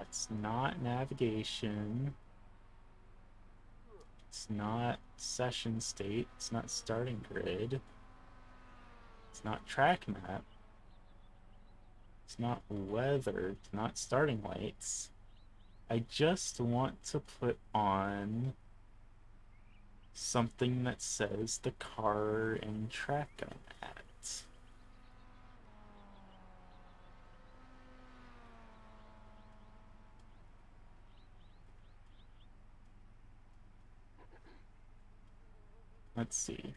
It's not navigation. It's not session state. It's not starting grid. It's not track map. It's not weather. It's not starting lights. I just want to put on something that says the car and track I'm at. Let's see.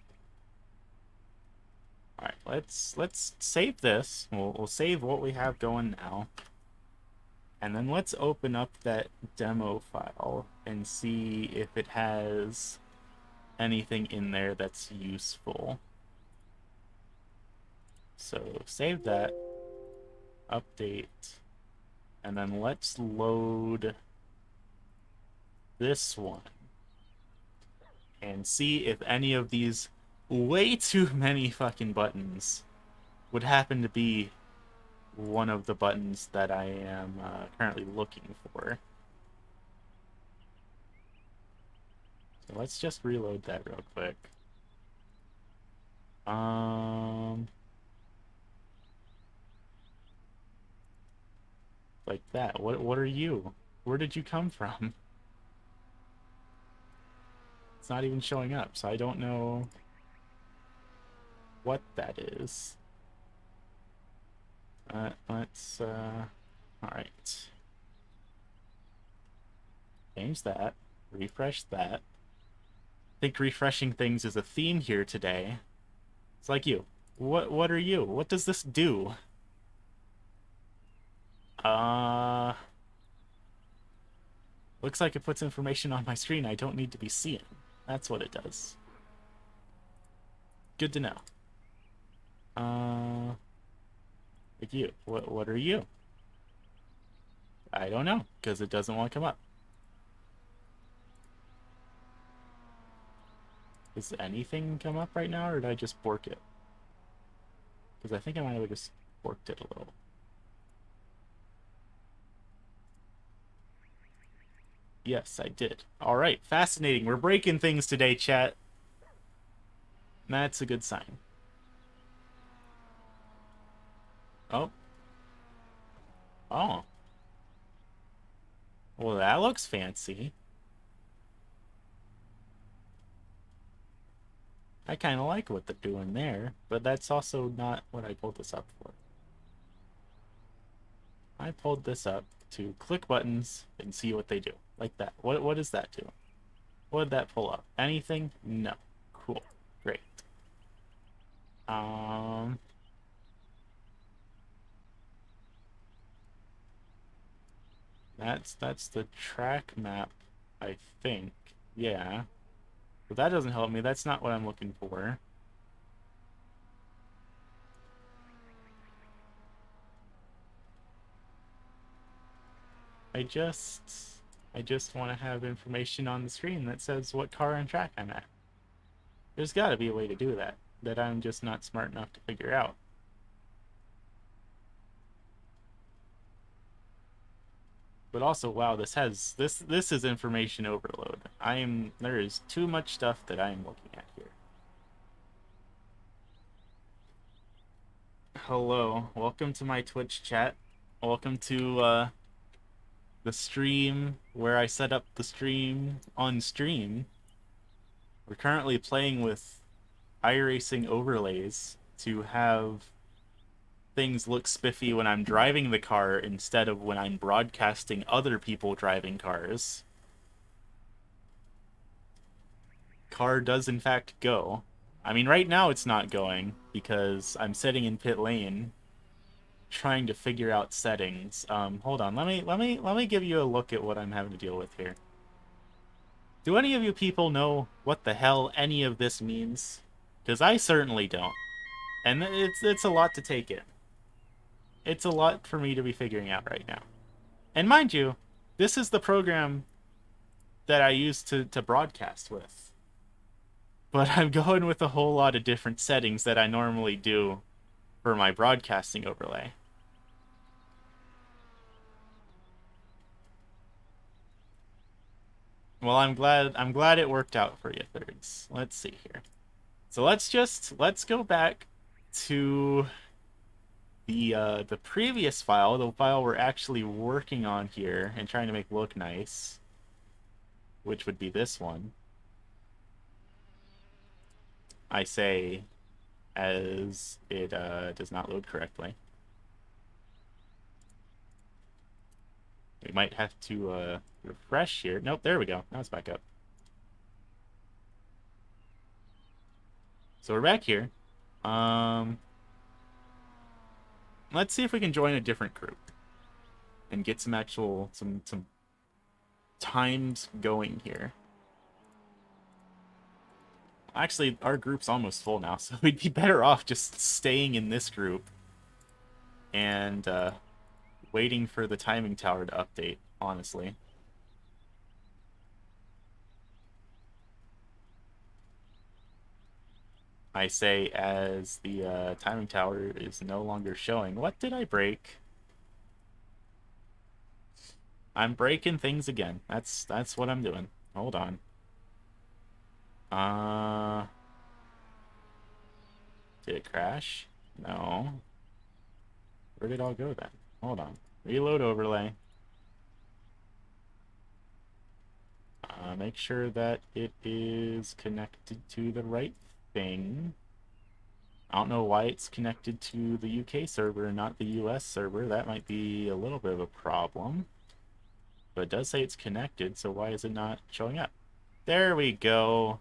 All right, let's save this. We'll save what we have going now, and then let's open up that demo file and see if it has anything in there that's useful. So save that, update, and then let's load this one and see if any of these way too many fucking buttons would happen to be one of the buttons that I am currently looking for. So let's just reload that real quick. Like that. What are you? Where did you come from? It's not even showing up, so I don't know what that is. Let's alright. Change that. Refresh that. I think refreshing things is a theme here today. It's like you. What are you? What does this do? Looks like it puts information on my screen I don't need to be seeing. That's what it does. Good to know. Like you. What are you? I don't know, because it doesn't want to come up. Does anything come up right now, or did I just bork it? Because I think I might have just borked it a little. Yes, I did. Alright, fascinating. We're breaking things today, chat. That's a good sign. Oh. Oh. Well, that looks fancy. I kind of like what they're doing there, but that's also not what I pulled this up for. I pulled this up to click buttons and see what they do. Like that. What does that do? What did that pull up? Anything? No. Cool. Great. That's the track map, I think. Yeah. But that doesn't help me. That's not what I'm looking for. I just want to have information on the screen that says what car and track I'm at. There's got to be a way to do that I'm just not smart enough to figure out. But also, wow, this is information overload. There is too much stuff that I am looking at here. Hello, welcome to my Twitch chat. Welcome to the stream where I set up the stream on stream. We're currently playing with iRacing overlays to have things look spiffy when I'm driving the car instead of when I'm broadcasting other people driving cars. Car does in fact go. I mean, right now it's not going because I'm sitting in pit lane trying to figure out settings. Hold on. Let me give you a look at what I'm having to deal with here. Do any of you people know what the hell any of this means? Because I certainly don't. And it's a lot to take in. It's a lot for me to be figuring out right now. And mind you, this is the program that I use to broadcast with. But I'm going with a whole lot of different settings that I normally do for my broadcasting overlay. Well, I'm glad it worked out for you, Thirds. Let's see here. So let's go back to the previous file, the file we're actually working on here and trying to make look nice, which would be this one. I say as it does not load correctly. We might have to refresh here. Nope, there we go. Now it's back up. So we're back here. Let's see if we can join a different group and get some actual some times going here. Actually, our group's almost full now, so we'd be better off just staying in this group and waiting for the timing tower to update, honestly. I say as the timing tower is no longer showing. What did I break? I'm breaking things again. That's what I'm doing. Hold on. Uh, did it crash? No. Where did it all go then? Hold on. Reload overlay. Make sure that it is connected to the right thing. I don't know why it's connected to the UK server and not the US server. That might be a little bit of a problem. But it does say it's connected, so why is it not showing up? There we go.